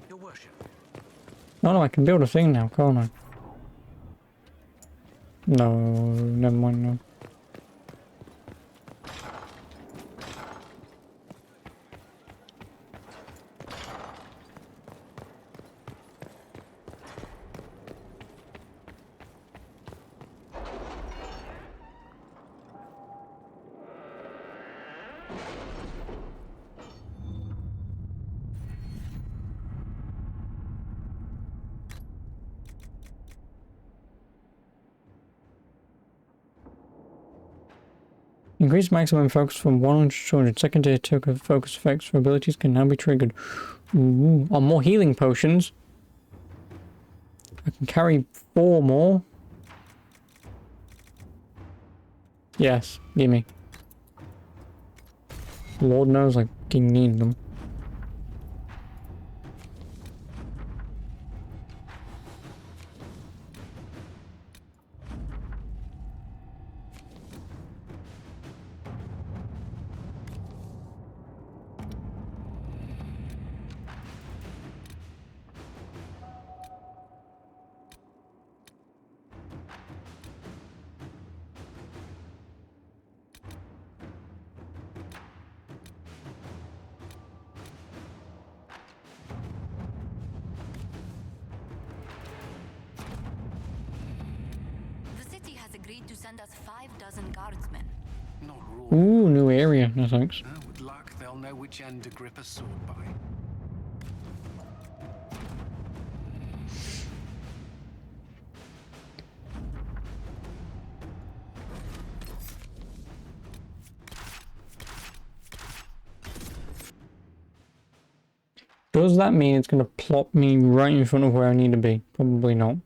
Your worship. Oh no, I can build a thing now, can't I? No, never mind, no. Increase maximum focus from 100 to 200. Secondary token focus effects for abilities can now be triggered. Ooh. Oh, more healing potions. I can carry 4 more. Yes, gimme. Lord knows I fucking need them. To send us 5 guardsmen. Not raw. Ooh, new area. No thanks. With luck, they'll know which end to grip a sword by. Does that mean it's going to plop me right in front of where I need to be? Probably not.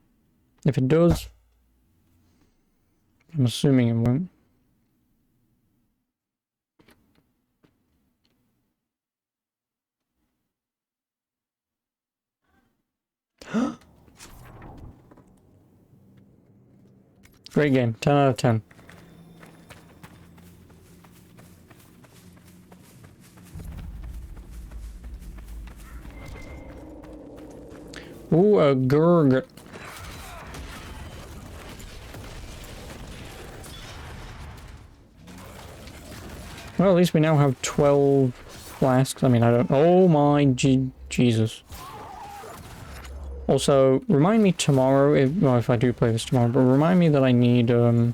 If it does, I'm assuming it won't. Great game. 10 out of 10. Ooh, a gurg. Well, at least we now have 12 flasks. I mean, I don't... Oh my Jesus. Also, remind me tomorrow, if I do play this tomorrow, but remind me that I need, Oh,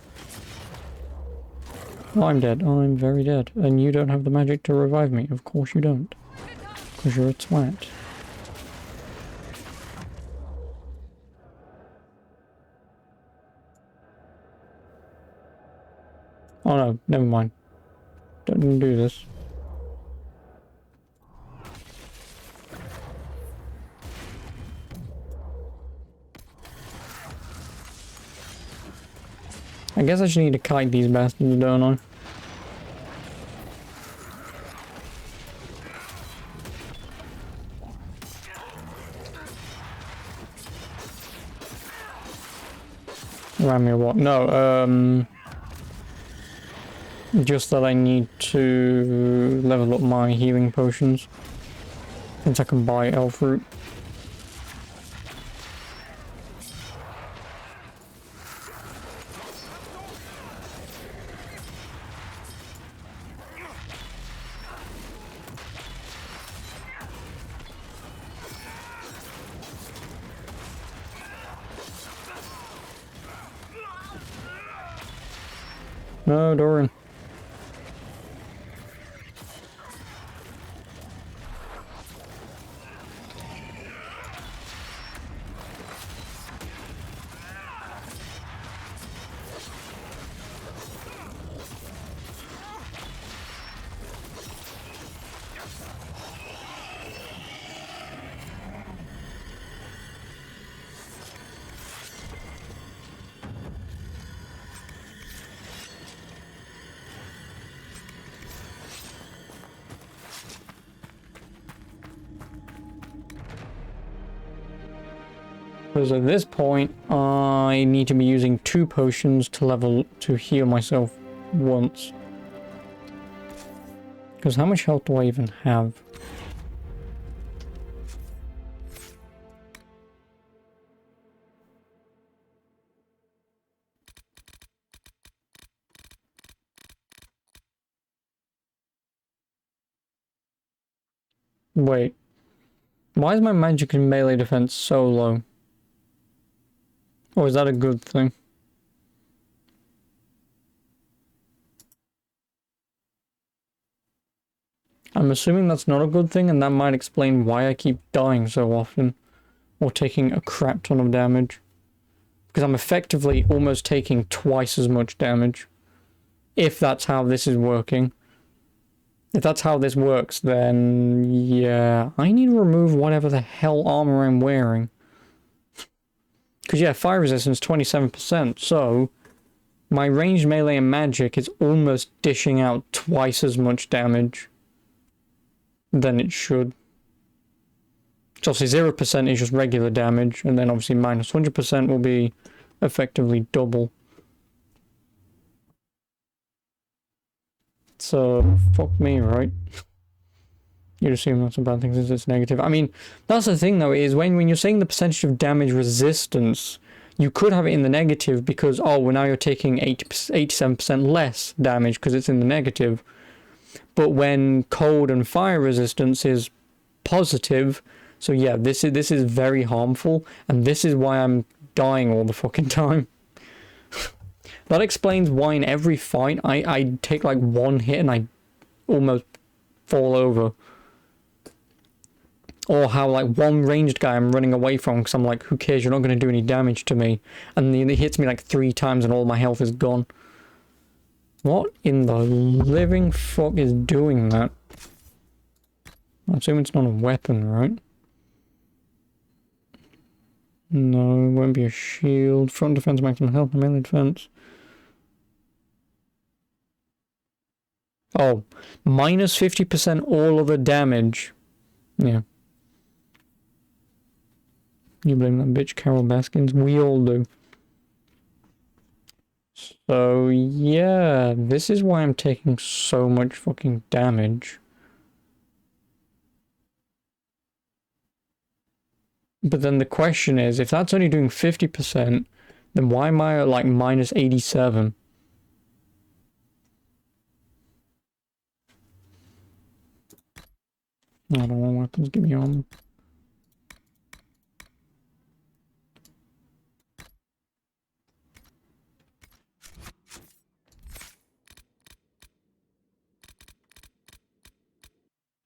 I'm dead. I'm very dead. And you don't have the magic to revive me. Of course you don't. Because you're a twat. Oh no, never mind. Don't do this. I guess I should need to kite these bastards, don't I? Remind me of what? No, just that I need to level up my healing potions. Since I can buy elf fruit. No, Doran. Because at this point, I need to be using 2 potions to heal myself once. Because how much health do I even have? Wait. Why is my magic and melee defense so low? Or is that a good thing? I'm assuming that's not a good thing, and that might explain why I keep dying so often. Or taking a crap ton of damage. Because I'm effectively almost taking twice as much damage. If that's how this is working. If that's how this works, then yeah, I need to remove whatever the hell armor I'm wearing. Because yeah, fire resistance 27%, so my ranged melee and magic is almost dishing out twice as much damage than it should. So obviously 0% is just regular damage, and then obviously minus 100% will be effectively double. So, fuck me, right? You'd assume that's a bad thing since it's negative. I mean, that's the thing though, is when you're saying the percentage of damage resistance, you could have it in the negative because, oh, well now you're taking 87% less damage because it's in the negative. But when cold and fire resistance is positive, so yeah, this is very harmful, and this is why I'm dying all the fucking time. That explains why in every fight I take like one hit and I almost fall over. Or how like one ranged guy I'm running away from because I'm like, who cares, you're not going to do any damage to me. And then he hits me like 3 times and all my health is gone. What in the living fuck is doing that? I assume it's not a weapon, right? No, it won't be a shield. Front defense, maximum health, melee defense. Oh, minus 50% all other damage. Yeah. You blame that bitch Carol Baskins? We all do. So, yeah, this is why I'm taking so much fucking damage. But then the question is, if that's only doing 50%, then why am I at like minus 87? I don't want weapons, give me armor.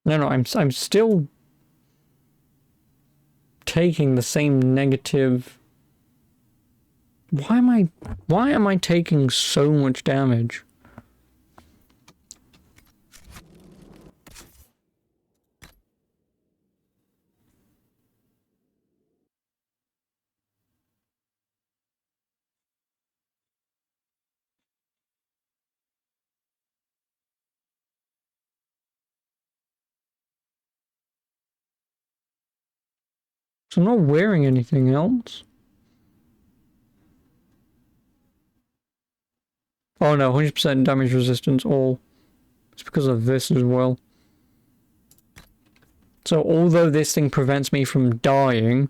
No, I'm still taking the same negative. Why am I taking so much damage? So I'm not wearing anything else. Oh no, 100% damage resistance all. It's because of this as well. So although this thing prevents me from dying,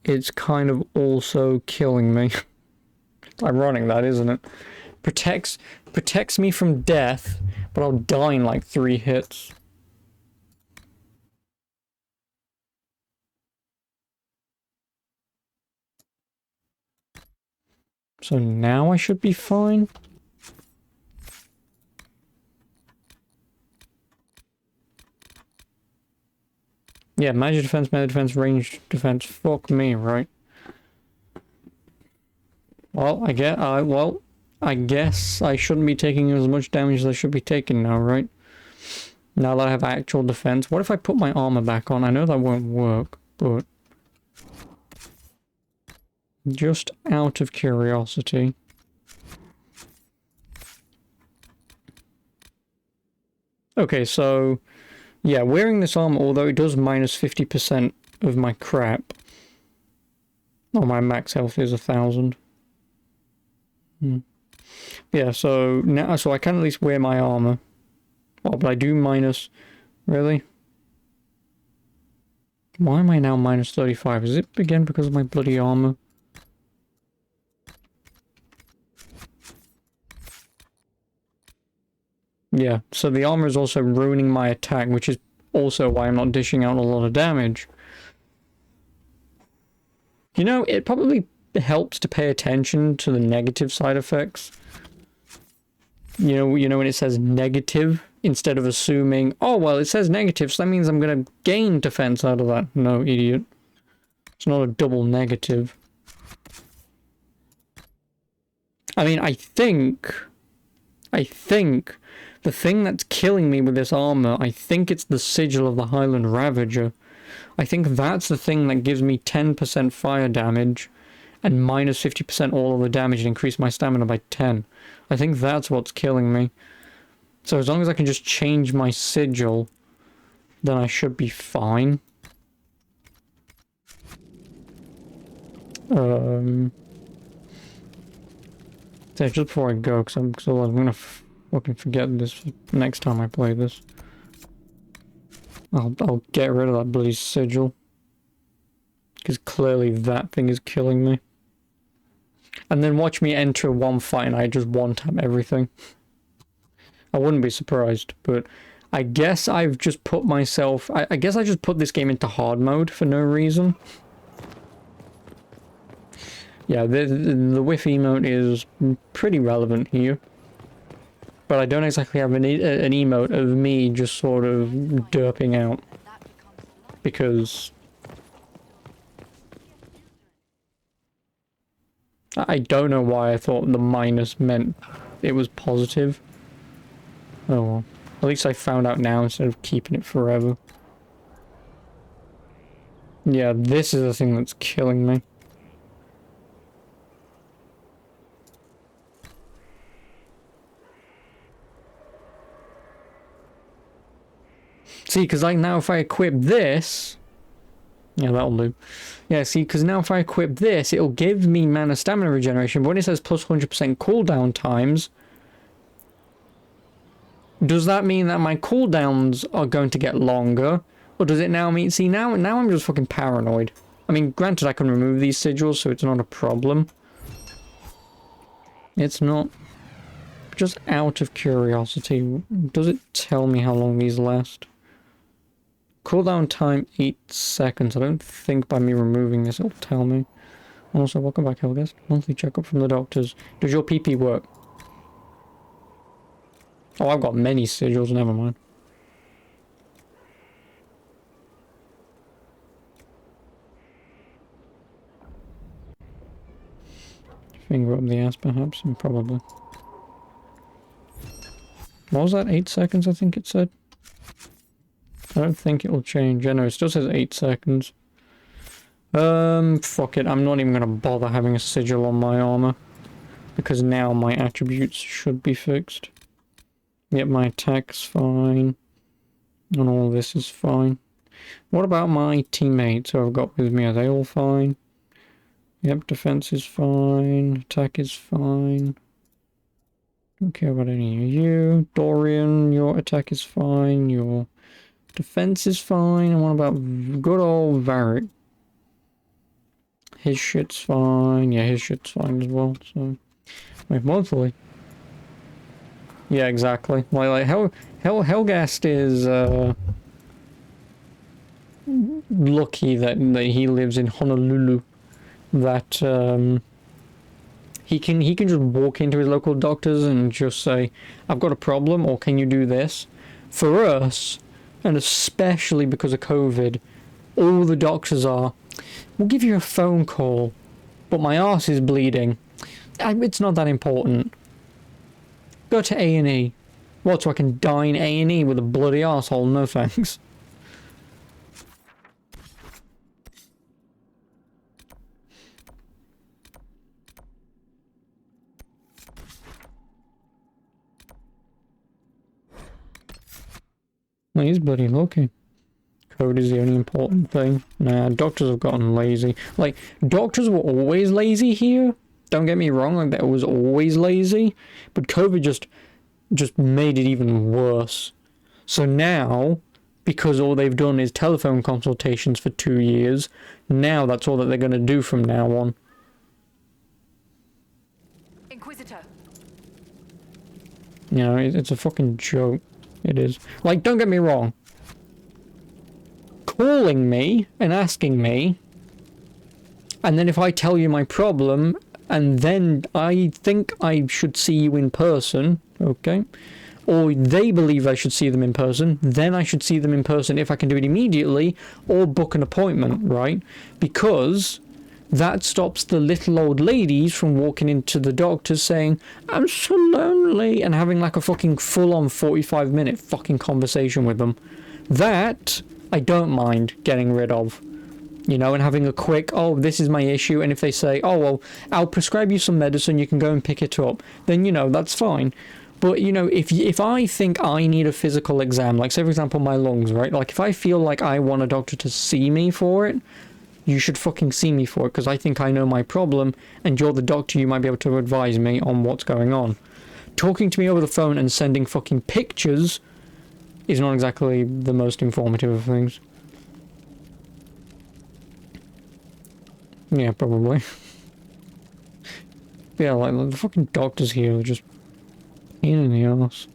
it's kind of also killing me. It's ironic that, isn't it? Protects me from death, but I'll die in like 3 hits. So now I should be fine. Yeah, magic defense, melee defense, ranged defense. Fuck me, right? Well, I guess I shouldn't be taking as much damage as I should be taking now, right? Now that I have actual defense. What if I put my armor back on? I know that won't work, but just out of curiosity. Okay, so yeah, wearing this armor, although it does minus 50% of my crap. Oh, my max health is 1,000. Yeah, so now, so I can at least wear my armor. Oh, but I do minus... Really? Why am I now minus 35? Is it again because of my bloody armor? Yeah, so the armor is also ruining my attack, which is also why I'm not dishing out a lot of damage. You know, it probably helps to pay attention to the negative side effects. You know when it says negative, instead of assuming, oh, well, it says negative, so that means I'm going to gain defense out of that. No, idiot. It's not a double negative. I mean, I think the thing that's killing me with this armor, I think it's the sigil of the Highland Ravager. I think that's the thing that gives me 10% fire damage and minus 50% all of the damage and increase my stamina by 10. I think that's what's killing me. So as long as I can just change my sigil, then I should be fine. So just before I go, because I'm gonna fucking forget this next time I play this. I'll get rid of that bloody sigil. Because clearly that thing is killing me. And then watch me enter one fight and I just one-tap everything. I wouldn't be surprised, but I guess I've just put myself... I guess I just put this game into hard mode for no reason. Yeah, the whiff emote is pretty relevant here. But I don't exactly have an emote of me just sort of derping out. Because... I don't know why I thought the minus meant it was positive. Oh well. At least I found out now instead of keeping it forever. Yeah, this is the thing that's killing me. See, because like now if I equip this... Yeah, that'll do. Yeah, see, because now if I equip this, it'll give me mana stamina regeneration, but when it says plus 100% cooldown times, does that mean that my cooldowns are going to get longer? Or does it now mean... See, now I'm just fucking paranoid. I mean, granted, I can remove these sigils, so it's not a problem. It's not. Just out of curiosity, does it tell me how long these last? Cooldown time 8 seconds. I don't think by me removing this it'll tell me. Also, welcome back, Helgast. Monthly checkup from the doctors. Does your PP work? Oh, I've got many sigils, never mind. Finger up the ass, perhaps, and probably. What was that? 8 seconds, I think it said? I don't think it'll change. Yeah, no, it still says 8 seconds. Fuck it. I'm not even gonna bother having a sigil on my armor. Because now my attributes should be fixed. Yep, my attack's fine. And all this is fine. What about my teammates who I've got with me? Are they all fine? Yep, defense is fine. Attack is fine. Don't care about any of you. Dorian, your attack is fine. Your defense is fine. And what about good old Varric? His shit's fine. Yeah, his shit's fine as well. So, wait, monthly. Yeah, exactly. Like Helgast is lucky that he lives in Honolulu. That he can just walk into his local doctors and just say, "I've got a problem," or "Can you do this?" For us, and especially because of COVID, all the doctors are, "We'll give you a phone call, but my arse is bleeding. It's not that important. Go to A&E. What, so I can die in A&E with a bloody arsehole? No thanks." Well, he's bloody lucky. Code is the only important thing. Nah, doctors have gotten lazy. Like, doctors were always lazy here. Don't get me wrong, like, that was always lazy. But COVID just made it even worse. So now, because all they've done is telephone consultations for 2 years, now that's all that they're going to do from now on. Inquisitor. You know, it's a fucking joke. It is. Like, don't get me wrong. Calling me and asking me, and then if I tell you my problem, and then I think I should see you in person, okay? Or they believe I should see them in person, then I should see them in person if I can do it immediately, or book an appointment, right? Because that stops the little old ladies from walking into the doctors saying, I'm so lonely, and having like a fucking full-on 45-minute fucking conversation with them. That I don't mind getting rid of. You know, and having a quick, oh, this is my issue, and if they say, oh, well, I'll prescribe you some medicine, you can go and pick it up, then, you know, that's fine. But, you know, if I think I need a physical exam, like, say, for example, my lungs, right? Like, if I feel like I want a doctor to see me for it, you should fucking see me for it, because I think I know my problem, and you're the doctor, you might be able to advise me on what's going on. Talking to me over the phone and sending fucking pictures is not exactly the most informative of things. Yeah, probably. Yeah, like, the fucking doctors here are just pain in the ass.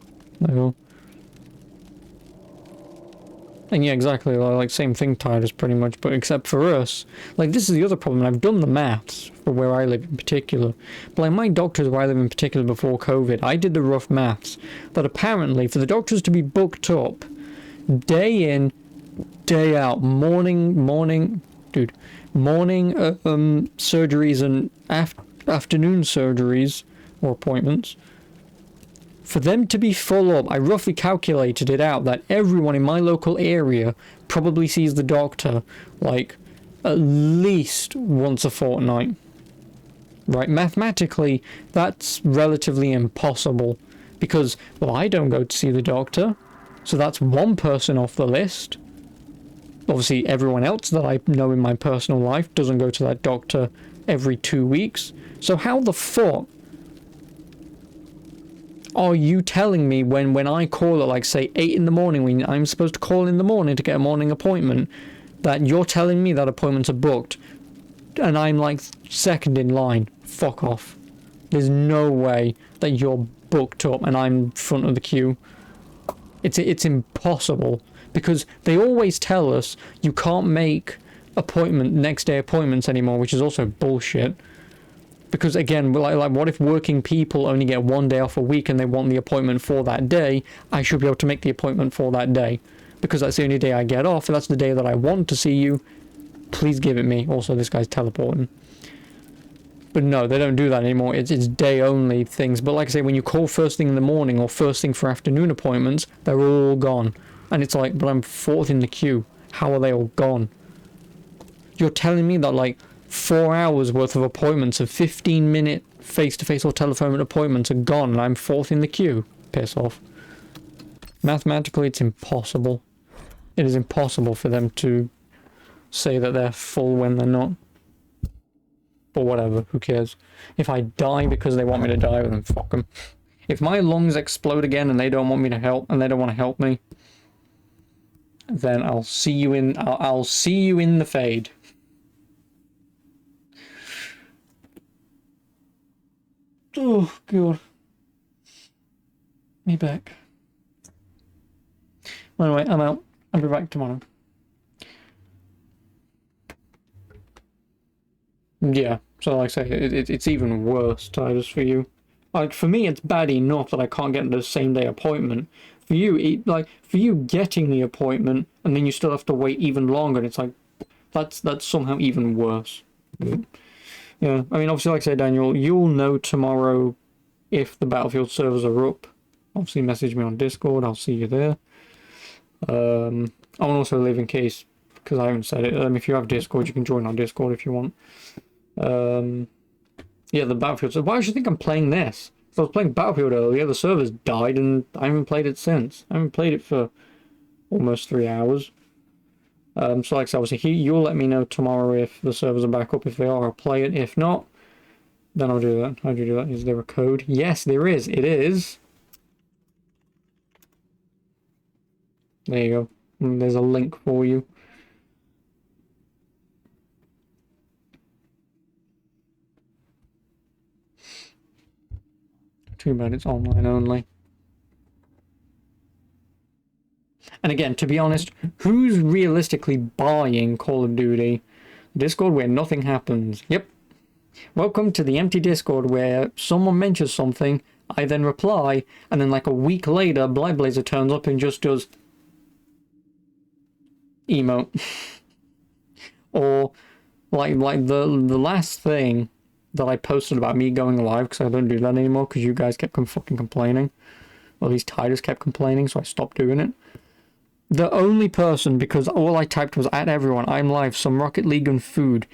And yeah, exactly, like, same thing, Titus, pretty much, but except for us, like, this is the other problem, I've done the maths for where I live in particular, but like, my doctors where I live in particular before COVID, I did the rough maths, that apparently, for the doctors to be booked up, day in, day out, morning surgeries and afternoon surgeries or appointments, for them to be full up, I roughly calculated it out that everyone in my local area probably sees the doctor like at least once a fortnight. Right? Mathematically, that's relatively impossible because, well, I don't go to see the doctor, so that's one person off the list. Obviously, everyone else that I know in my personal life doesn't go to that doctor every 2 weeks. So how the fuck are you telling me when I call at, like, say, 8 in the morning, when I'm supposed to call in the morning to get a morning appointment, that you're telling me that appointments are booked, and I'm, like, second in line? Fuck off. There's no way that you're booked up and I'm front of the queue. It's impossible. Because they always tell us you can't make next day appointments anymore, which is also bullshit. Because again, like what if working people only get 1 day off a week and they want the appointment for that day? I should be able to make the appointment for that day. Because that's the only day I get off, and that's the day that I want to see you. Please give it me. Also, this guy's teleporting. But no, they don't do that anymore. It's day only things. But like I say, when you call first thing in the morning or first thing for afternoon appointments, they're all gone. And it's like, but I'm fourth in the queue. How are they all gone? You're telling me that like 4 hours worth of appointments of 15-minute face-to-face or telephone appointments are gone and I'm fourth in the queue? Piss off. Mathematically, it's impossible. It is impossible for them to say that they're full when they're not. But whatever, who cares? If I die because they want me to die, then fuck them. If my lungs explode again and they don't want me to help, and they don't want to help me, then I'll see you in the fade. Oh god. Me back. Anyway, I'm out. I'll be back tomorrow. Yeah, so like I say, it's even worse, Titus, for you. Like, for me, it's bad enough that I can't get the same day appointment. For you, for you getting the appointment, and then you still have to wait even longer, and it's like, that's somehow even worse. Yeah, I mean, obviously, like I say, Daniel, you'll know tomorrow if the Battlefield servers are up. Obviously, message me on Discord, I'll see you there. I'll also leave in case, because I haven't said it, if you have Discord, you can join our Discord if you want. Yeah, the Battlefield. So why should you think I'm playing this? If I was playing Battlefield earlier, the servers died and I haven't played it since. I haven't played it for almost 3 hours. So like I said, obviously you'll let me know tomorrow if the servers are back up. If they are, I'll play it. If not, then I'll do that. How do you do that? Is there a code? Yes, there is. It is. There you go. And there's a link for you. Too bad it's online only. And again, to be honest, who's realistically buying Call of Duty? Discord where nothing happens. Yep. Welcome to the empty Discord where someone mentions something, I then reply, and then like a week later, Blyblazer turns up and just does emote. Or Like the last thing that I posted about me going live, because I don't do that anymore because you guys kept fucking complaining. Or at least Titus kept complaining, so I stopped doing it. The only person, because all I typed was at everyone, I'm live, some Rocket League and food.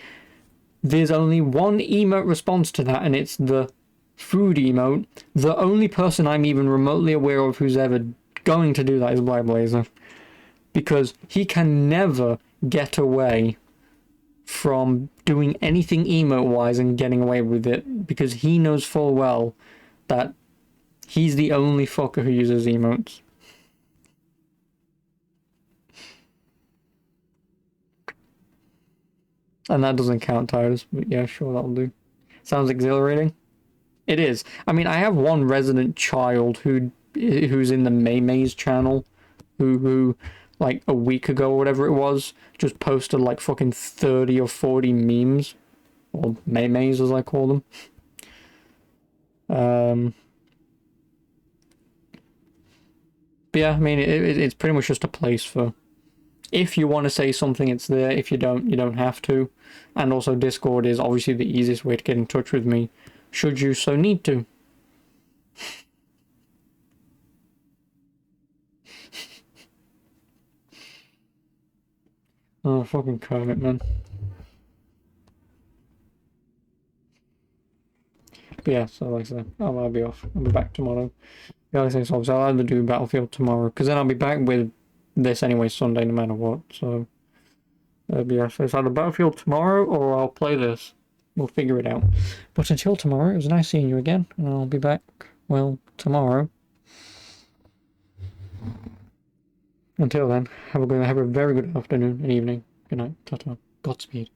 There's only one emote response to that, and it's the food emote. The only person I'm even remotely aware of who's ever going to do that is Blazer. Because he can never get away from doing anything emote-wise and getting away with it, because he knows full well that he's the only fucker who uses emotes. And that doesn't count, Titus, but yeah, sure, that'll do. Sounds exhilarating. It is. I mean, I have one resident child who's in the Maymay's channel, who like a week ago or whatever it was, just posted like fucking 30 or 40 memes, or Maymays as I call them. But yeah, I mean, it's pretty much just a place for, if you want to say something, it's there. If you don't, you don't have to. And also Discord is obviously the easiest way to get in touch with me, should you so need to. Oh, fucking Kermit, man. But yeah, so like I said, I'll be off. I'll be back tomorrow. Yeah, like I say, so obviously I'll either do Battlefield tomorrow, because then I'll be back with this anyway Sunday, no matter what, so... yeah, so it's either Battlefield tomorrow, or I'll play this. We'll figure it out. But until tomorrow, it was nice seeing you again, and I'll be back, well, tomorrow. Until then, have a very good afternoon and evening. Good night. Ta-ta. Godspeed.